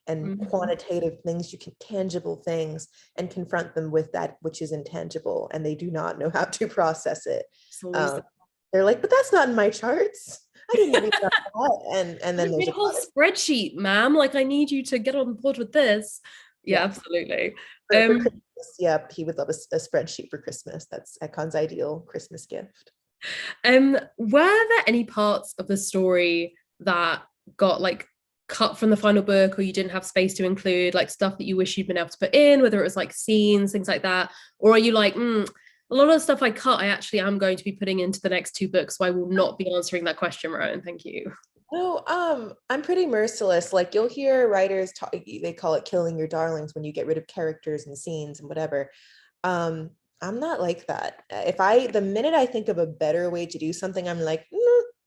and Mhm. quantitative things, you can tangible things, and confront them with that which is intangible, and they do not know how to process it. Just lose Um, they're like, but that's not in my charts. I didn't read about that. And then I there's made a a whole spreadsheet, ma'am. Like I need you to get on board with this. Yeah, yeah. absolutely. For Christmas, yeah, he would love a spreadsheet for Christmas. That's Ekon's ideal Christmas gift. Were there any parts of the story that got like cut from the final book or you didn't have space to include, like stuff that you wish you'd been able to put in, whether it was like scenes, things like that? Or are you like, a lot of the stuff I cut, I actually am going to be putting into the next two books, so I will not be answering that question, Rowan. Thank you. No, I'm pretty merciless. Like you'll hear writers talk, they call it killing your darlings when you get rid of characters and scenes and whatever. Um, I'm not like that. If the minute I think of a better way to do something, I'm like,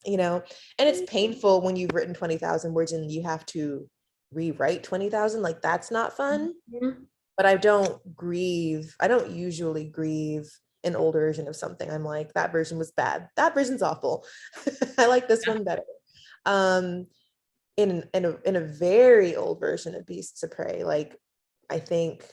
you know, and it's painful when you've written 20,000 words and you have to rewrite 20,000. Like that's not fun. Mhm. But I don't grieve. I don't usually grieve an old version of something. I'm like, that version was bad. That version's awful. I like this one better. Um, in a very old version of Beasts of Prey, like I think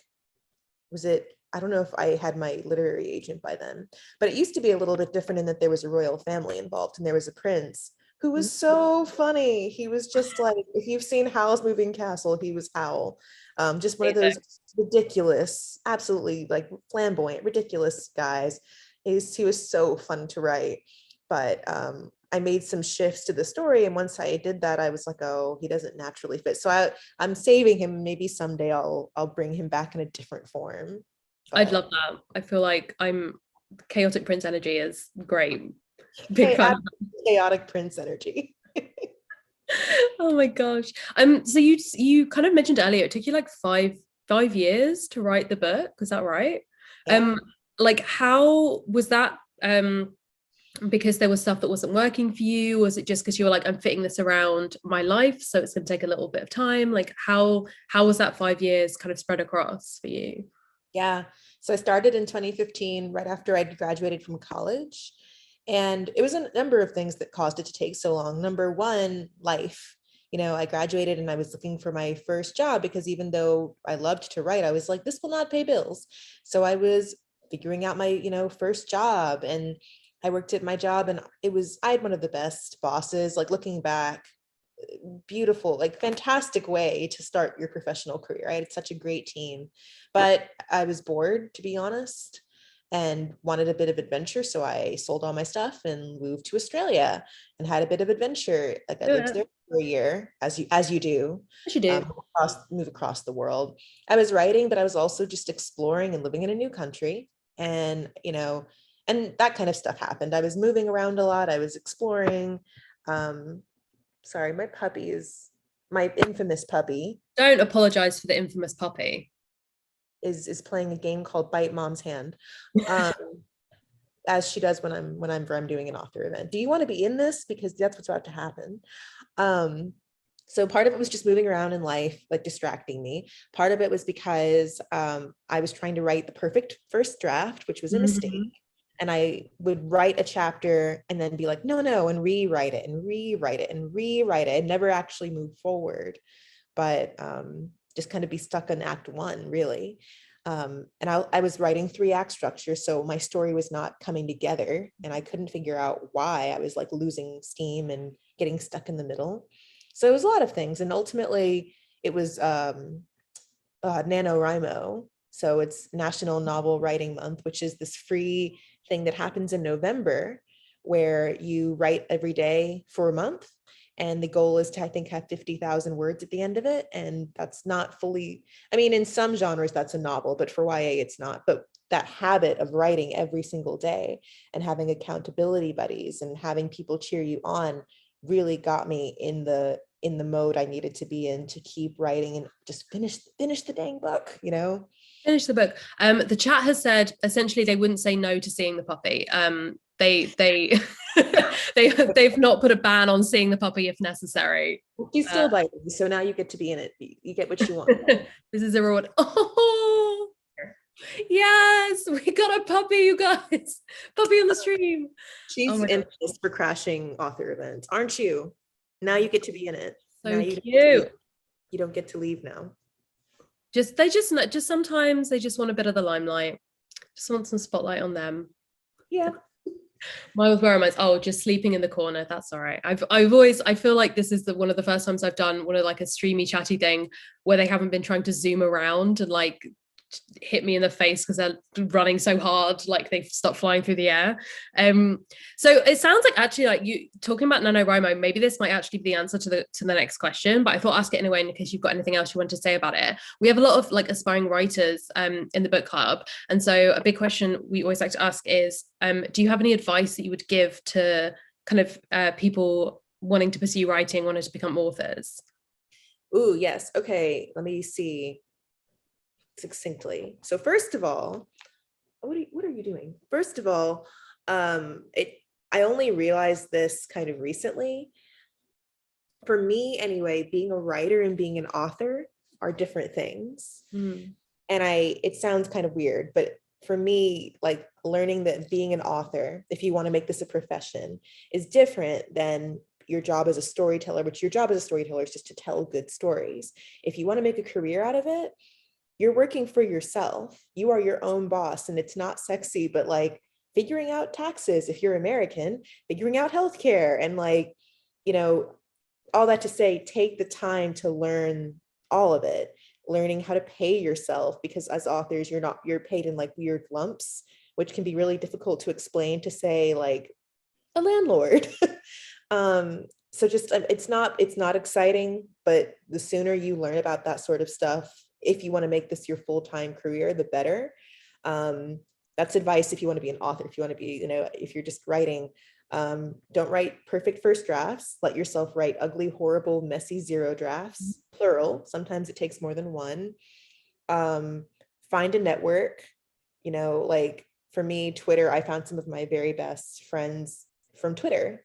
was it I don't know if I had my literary agent by then, but it used to be a little bit different in that there was a royal family involved and there was a prince who was so funny. He was just like, if you've seen Howl's Moving Castle, he was Howl. Just one of those ridiculous, absolutely like flamboyant, ridiculous guys. He was so fun to write. But I made some shifts to the story, and once I did that, I was like, oh, he doesn't naturally fit. So I'm saving him. Maybe someday I'll bring him back in a different form. I'd But love that. I feel like chaotic prince energy is great. Big fan. chaotic prince energy. Oh my gosh. So you kind of mentioned earlier it took you like five years to write the book. Is that right? Yeah. Like how was that? Because there was stuff that wasn't working for you? Was it just because you were like, I'm fitting this around my life, so it's gonna take a little bit of time? Like how was that 5 years kind of spread across for you? Yeah. So I started in 2015, right after I'd graduated from college. And it was a number of things that caused it to take so long. Number one, life. I graduated and I was looking for my first job because even though I loved to write, I was like, this will not pay bills. So I was figuring out my, first job. And I worked at my job and I had one of the best bosses. Like looking back, beautiful, like fantastic way to start your professional career. I had such a great team, but I was bored, to be honest, and wanted a bit of adventure. So I sold all my stuff and moved to Australia and had a bit of adventure. Like I lived Yeah, there for a year, as you do, yes, you do. move across the world. I was writing, but I was also just exploring and living in a new country. And, and that kind of stuff happened. I was moving around a lot. I was exploring. Um, Sorry, my infamous puppy Don't apologize for the infamous puppy. is playing a game called Bite Mom's Hand, um, as she does when I'm doing an author event. Do you want to be in this? Because that's what's about to happen. Um, so part of it was just moving around in life, like distracting me. Part of it was because I was trying to write the perfect first draft, which was a mistake. Mhm. And I would write a chapter and then be like, no, and rewrite it and rewrite it and rewrite it and never actually move forward, but just kind of be stuck on act one, really. And I was writing 3-act structure, so my story was not coming together and I couldn't figure out why I was like losing steam and getting stuck in the middle. So it was a lot of things. And ultimately it was NaNoWriMo. So it's National Novel Writing Month, which is this free thing that happens in November where you write every day for a month. And the goal is to, I think, have 50,000 words at the end of it. And that's not fully, I mean, in some genres, that's a novel, but for YA, it's not. But that habit of writing every single day and having accountability buddies and having people cheer you on really got me in the mode I needed to be in to keep writing and just finish the dang book. Finish the book. The chat has said essentially they wouldn't say no to seeing the puppy. They they've not put a ban on seeing the puppy if necessary. She's still biting, so now you get to be in it. You get what you want. This is a reward. Oh yes, we got a puppy, you guys. Puppy on the stream. She's infamous for crashing author events, aren't you? Now you get to be in it. So now cute. You don't get to leave now. Just sometimes they just want a bit of the limelight. Just want some spotlight on them. Yeah. Mine with where am I? Oh, just sleeping in the corner. That's all right. I've always, I feel like this is one of the first times I've done one of like a streamy chatty thing where they haven't been trying to zoom around and like hit me in the face because they're running so hard, like they've stopped flying through the air. So it sounds like actually like you talking about NaNoWriMo, maybe this might actually be the answer to the next question, but I thought I'd ask it anyway in case you've got anything else you want to say about it. We have a lot of like aspiring writers in the book club, and so a big question we always like to ask is do you have any advice that you would give to kind of people wanting to pursue writing, wanting to become authors? Ooh, yes. Okay, let me see succinctly. So first of all, what are you doing? First of all, I only realized this kind of recently. For me anyway, being a writer and being an author are different things. And it sounds kind of weird, but for me, like learning that being an author, if you want to make this a profession, is different than your job as a storyteller, which your job as a storyteller is just to tell good stories. If you want to make a career out of it, you're working for yourself. You are your own boss, and it's not sexy, but like figuring out taxes if you're American, figuring out healthcare, and like, you know, all that to say, take the time to learn all of it, learning how to pay yourself, because as authors, you're paid in like weird lumps, which can be really difficult to explain to, say, like a landlord. So just it's not exciting, but the sooner you learn about that sort of stuff, if you want to make this your full-time career, the better. That's advice if you want to be an author. If you want to be, if you're just writing, don't write perfect first drafts. Let yourself write ugly, horrible, messy zero drafts, plural. Sometimes it takes more than one. Find a network, like for me, Twitter, I found some of my very best friends from Twitter.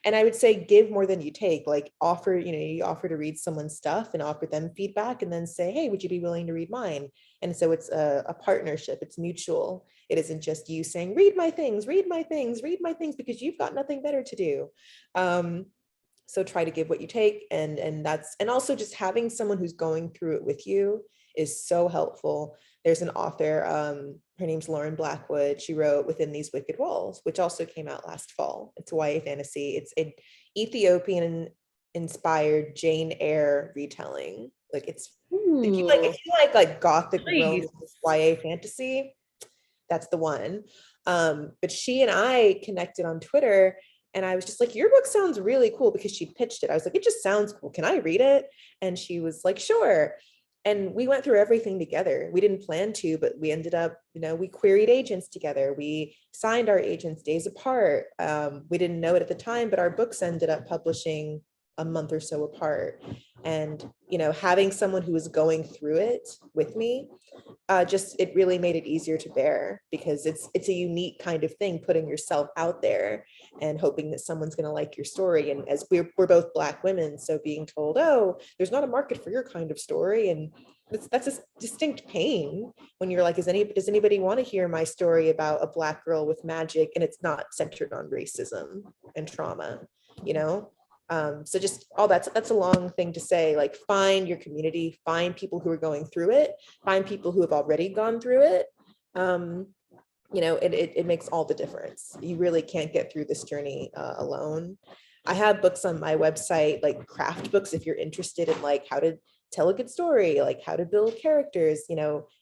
And I would say give more than you take, like offer, you offer to read someone's stuff and offer them feedback and then say, hey, would you be willing to read mine? And so it's a partnership, it's mutual. It isn't just you saying, read my things, because you've got nothing better to do. So try to give what you take. And also just having someone who's going through it with you is so helpful. There's an author, her name's Lauren Blackwood. She wrote Within These Wicked Walls, which also came out last fall. It's a YA fantasy. It's an Ethiopian inspired Jane Eyre retelling. Like it's, if you like gothic romance YA fantasy, that's the one. But she and I connected on Twitter, and I was just like, your book sounds really cool, because she pitched it. I was like, it just sounds cool. Can I read it? And she was like, sure. And we went through everything together. We didn't plan to, but we ended up, we queried agents together. We signed our agents days apart. We didn't know it at the time, but our books ended up publishing a month or so apart. And, having someone who was going through it with me, it really made it easier to bear, because it's a unique kind of thing, putting yourself out there and hoping that someone's going to like your story. And as we're both Black women, so being told, oh, there's not a market for your kind of story, and that's a distinct pain when you're like, does anybody want to hear my story about a Black girl with magic and it's not centered on racism and trauma, so just all that's a long thing to say, like find your community, find people who are going through it, find people who have already gone through it. It makes all the difference. You really can't get through this journey alone. I have books on my website, like craft books, if you're interested in like how to tell a good story, like how to build characters,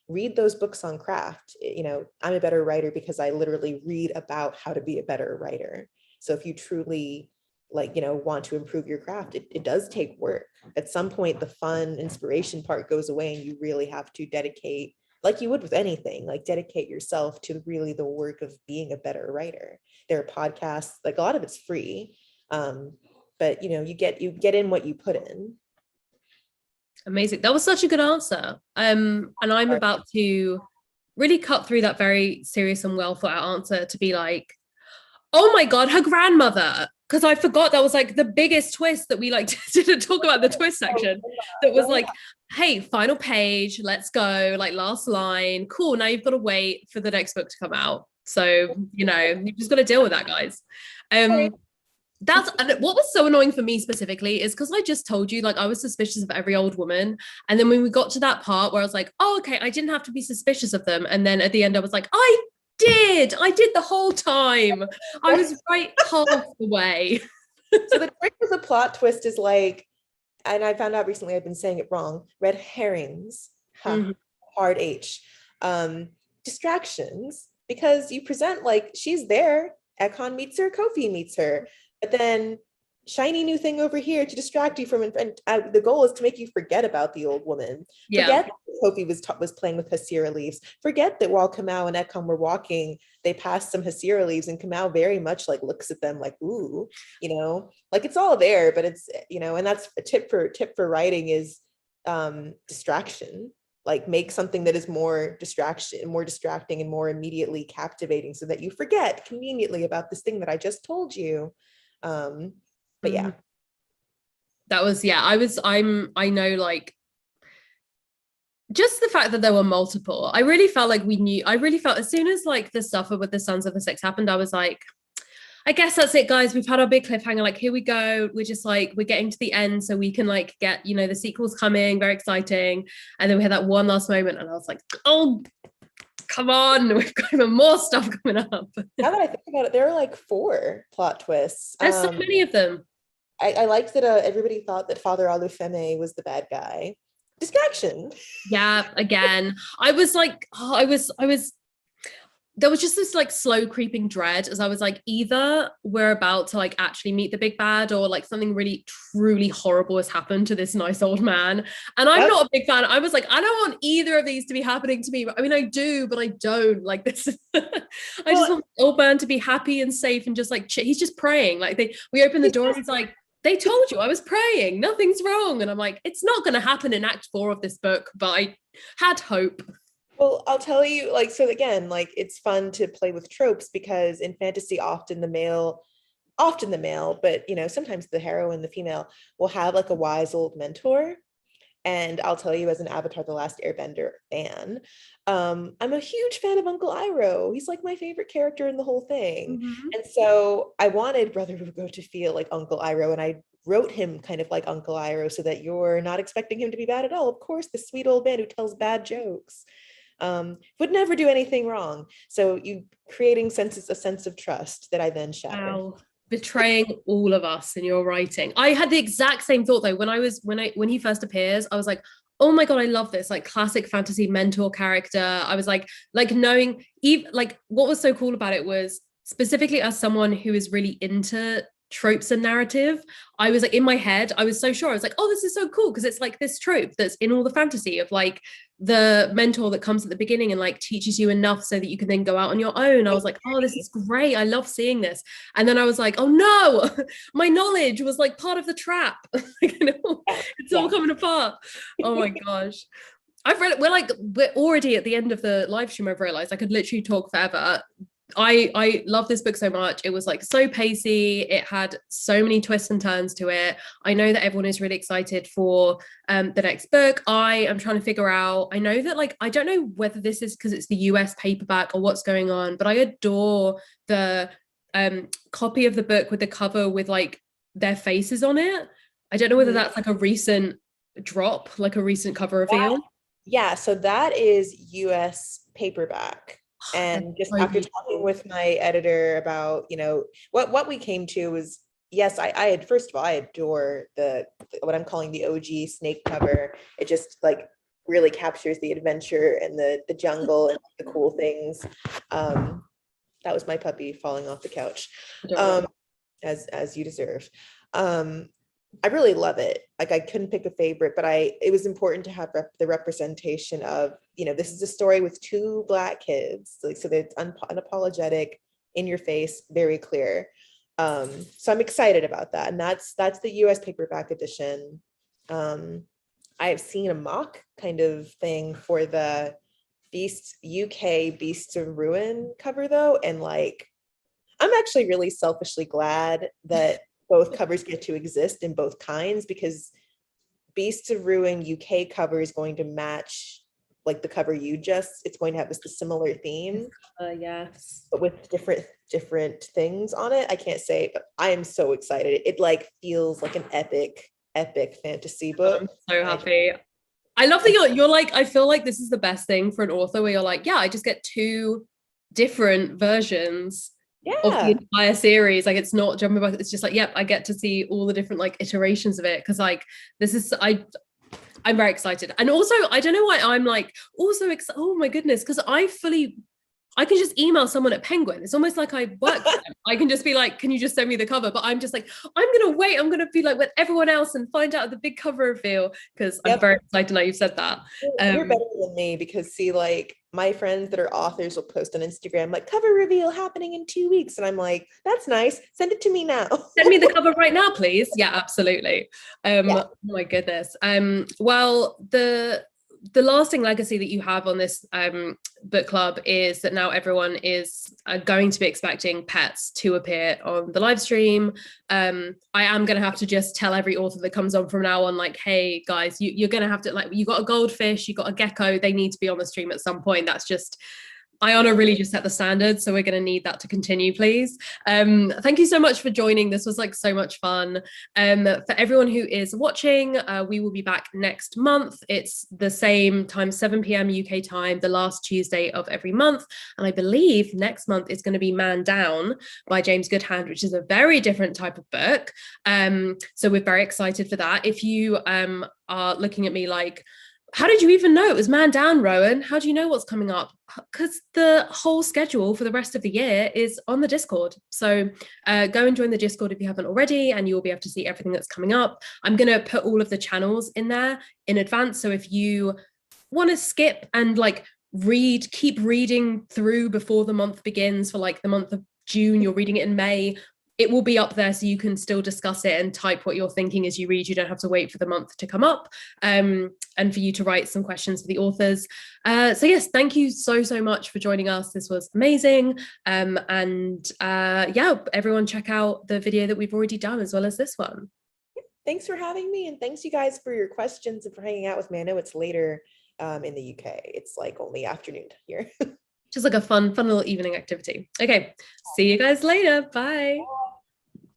read those books on craft. I'm a better writer because I literally read about how to be a better writer. So if you truly want to improve your craft, it does take work. At some point, the fun inspiration part goes away, and you really have to dedicate, like you would with anything, like dedicate yourself to really the work of being a better writer. There are podcasts, like a lot of it's free, but you get in what you put in. Amazing. That was such a good answer. And I'm about to really cut through that very serious and well thought out answer to be like, oh my God, her grandmother. Because I forgot that was like the biggest twist that we like didn't talk about the twist section. That was like, hey, final page, let's go, like last line. Cool. Now you've got to wait for the next book to come out. So, you've just got to deal with that, guys. That's what was so annoying for me specifically is because I just told you, like, I was suspicious of every old woman. And then when we got to that part where I was like, oh, okay, I didn't have to be suspicious of them. And then at the end, I was like, I did the whole time. I was right half the way. So the trick with the plot twist is like, and I found out recently I've been saying it wrong, red herrings, hard H, distractions, because you present like she's there, Ekon meets her, Kofi meets her, but then shiny new thing over here to distract you from it. And the goal is to make you forget about the old woman. Forget that Kofi was playing with Hasira leaves. Forget that while Kamau and Ekon were walking, they passed some Hasira leaves, and Kamau very much like looks at them like, ooh, like it's all there, but it's, and that's a tip for writing is distraction. Like make something that is more distracting and more immediately captivating so that you forget conveniently about this thing that I just told you. But yeah, that was, I know, like, just the fact that there were multiple, I really felt as soon as like the stuff with the Sons of the Six happened, I was like, I guess that's it, guys. We've had our big cliffhanger. Like, here we go. We're just like, we're getting to the end so we can like get, the sequel's coming, very exciting. And then we had that one last moment and I was like, oh, come on, we've got even more stuff coming up. Now that I think about it, there are like 4 plot twists. There's so many of them. I liked that everybody thought that Father Olufeme was the bad guy. Distraction. Yeah, again. I was like, there was just this like slow creeping dread as I was like, either we're about to like actually meet the big bad or like something really truly horrible has happened to this nice old man. And I'm not a big fan. I was like, I don't want either of these to be happening to me. I mean, I do, but I don't. Like this. I just want old man to be happy and safe and just like, he's just praying. Like we open the door and he's like, they told you I was praying. Nothing's wrong. And I'm like, it's not going to happen in Act 4 of this book, but I had hope. Well, I'll tell you, like, so again, like it's fun to play with tropes because in fantasy, often the male, but sometimes the heroine, the female, will have like a wise old mentor. And I'll tell you, as an Avatar: The Last Airbender fan, I'm a huge fan of Uncle Iroh. He's like my favorite character in the whole thing. Mm-hmm. And so I wanted Brother Ugo to feel like Uncle Iroh, and I wrote him kind of like Uncle Iroh so that you're not expecting him to be bad at all. Of course, the sweet old man who tells bad jokes would never do anything wrong. So you creating a sense of trust that I then shattered. Wow. Betraying all of us in your writing. I had the exact same thought though when he first appears. I was like, oh my God, I love this like classic fantasy mentor character. I was like knowing even like what was so cool about it was specifically as someone who is really into tropes and narrative, I was like in my head, I was so sure. I was like, oh, this is so cool because it's like this trope that's in all the fantasy of like the mentor that comes at the beginning and like teaches you enough so that you can then go out on your own. I was like, oh, this is great. I love seeing this. And then I was like, oh no, my knowledge was like part of the trap. It's all coming apart. Oh my gosh. I've read it. We're already at the end of the live stream. I've realized I could literally talk forever. I love this book so much. It was like so pacey. It had so many twists and turns to it. I know that everyone is really excited for the next book. I am trying to figure out, I know that like, I don't know whether this is because it's the US paperback or what's going on, but I adore the copy of the book with the cover with like their faces on it. I don't know whether that's like a recent drop, like a recent cover reveal. Yeah, so that is US paperback. And just after talking with my editor about, what we came to was, yes, I first of all, I adore the what I'm calling the OG snake cover. It just like really captures the adventure and the jungle and the cool things. That was my puppy falling off the couch, as you deserve. I really love it. Like I couldn't pick a favorite, but it was important to have the representation of, this is a story with 2 Black kids. So that it's unapologetic, in your face, very clear. So I'm excited about that. And that's the US paperback edition. I've seen a mock kind of thing for the Beast UK Beasts of Ruin cover though, and like I'm actually really selfishly glad that both covers get to exist in both kinds, because Beasts of Ruin UK cover is going to match like the cover it's going to have this similar theme, Yes, but with different things on it. I can't say, but I am so excited. It like feels like an epic fantasy book. I'm so happy. I love that you're like, I feel like this is the best thing for an author where you're like, yeah, I just get two different versions of the entire series. Like, it's not jumping back, it's just like, yep, I get to see all the different like iterations of it, because like this is I'm very excited. And also I don't know why I'm like also oh my goodness, because I can just email someone at Penguin. It's almost like I work for them. I can just be like, can you just send me the cover? But I'm just like, I'm going to wait. I'm going to be like with everyone else and find out the big cover reveal, because I'm very excited now you've said that. You're better than me, because see, like my friends that are authors will post on Instagram, like cover reveal happening in 2 weeks. And I'm like, that's nice. Send it to me now. Send me the cover right now, please. Yeah, absolutely. Oh my goodness. Well, the lasting legacy that you have on this book club is that now everyone is going to be expecting pets to appear on the live stream. I am going to have to just tell every author that comes on from now on, like, hey guys, you're going to have to, like, you got a goldfish, you got a gecko, they need to be on the stream at some point. That's just, Ayana really just set the standard, so we're going to need that to continue, please. Thank you so much for joining. This was like so much fun. For everyone who is watching, we will be back next month. It's the same time, 7 p.m. UK time, the last Tuesday of every month. And I believe next month is going to be Man Down by James Goodhand, which is a very different type of book. So we're very excited for that. If you are looking at me like, how did you even know it was Man Down, Rowan? How do you know what's coming up? Because the whole schedule for the rest of the year is on the Discord. So go and join the Discord if you haven't already, and you'll be able to see everything that's coming up. I'm going to put all of the channels in there in advance. So if you want to skip and like keep reading through before the month begins, for like the month of June, you're reading it in May, it will be up there so you can still discuss it and type what you're thinking as you read. You don't have to wait for the month to come up, and for you to write some questions for the authors. So yes, thank you so much for joining us. This was amazing. Yeah, everyone check out the video that we've already done as well as this one. Thanks for having me, and thanks you guys for your questions and for hanging out with me. I know it's later in the UK. It's like only afternoon here. Just like a fun little evening activity. Okay, see you guys later. Bye.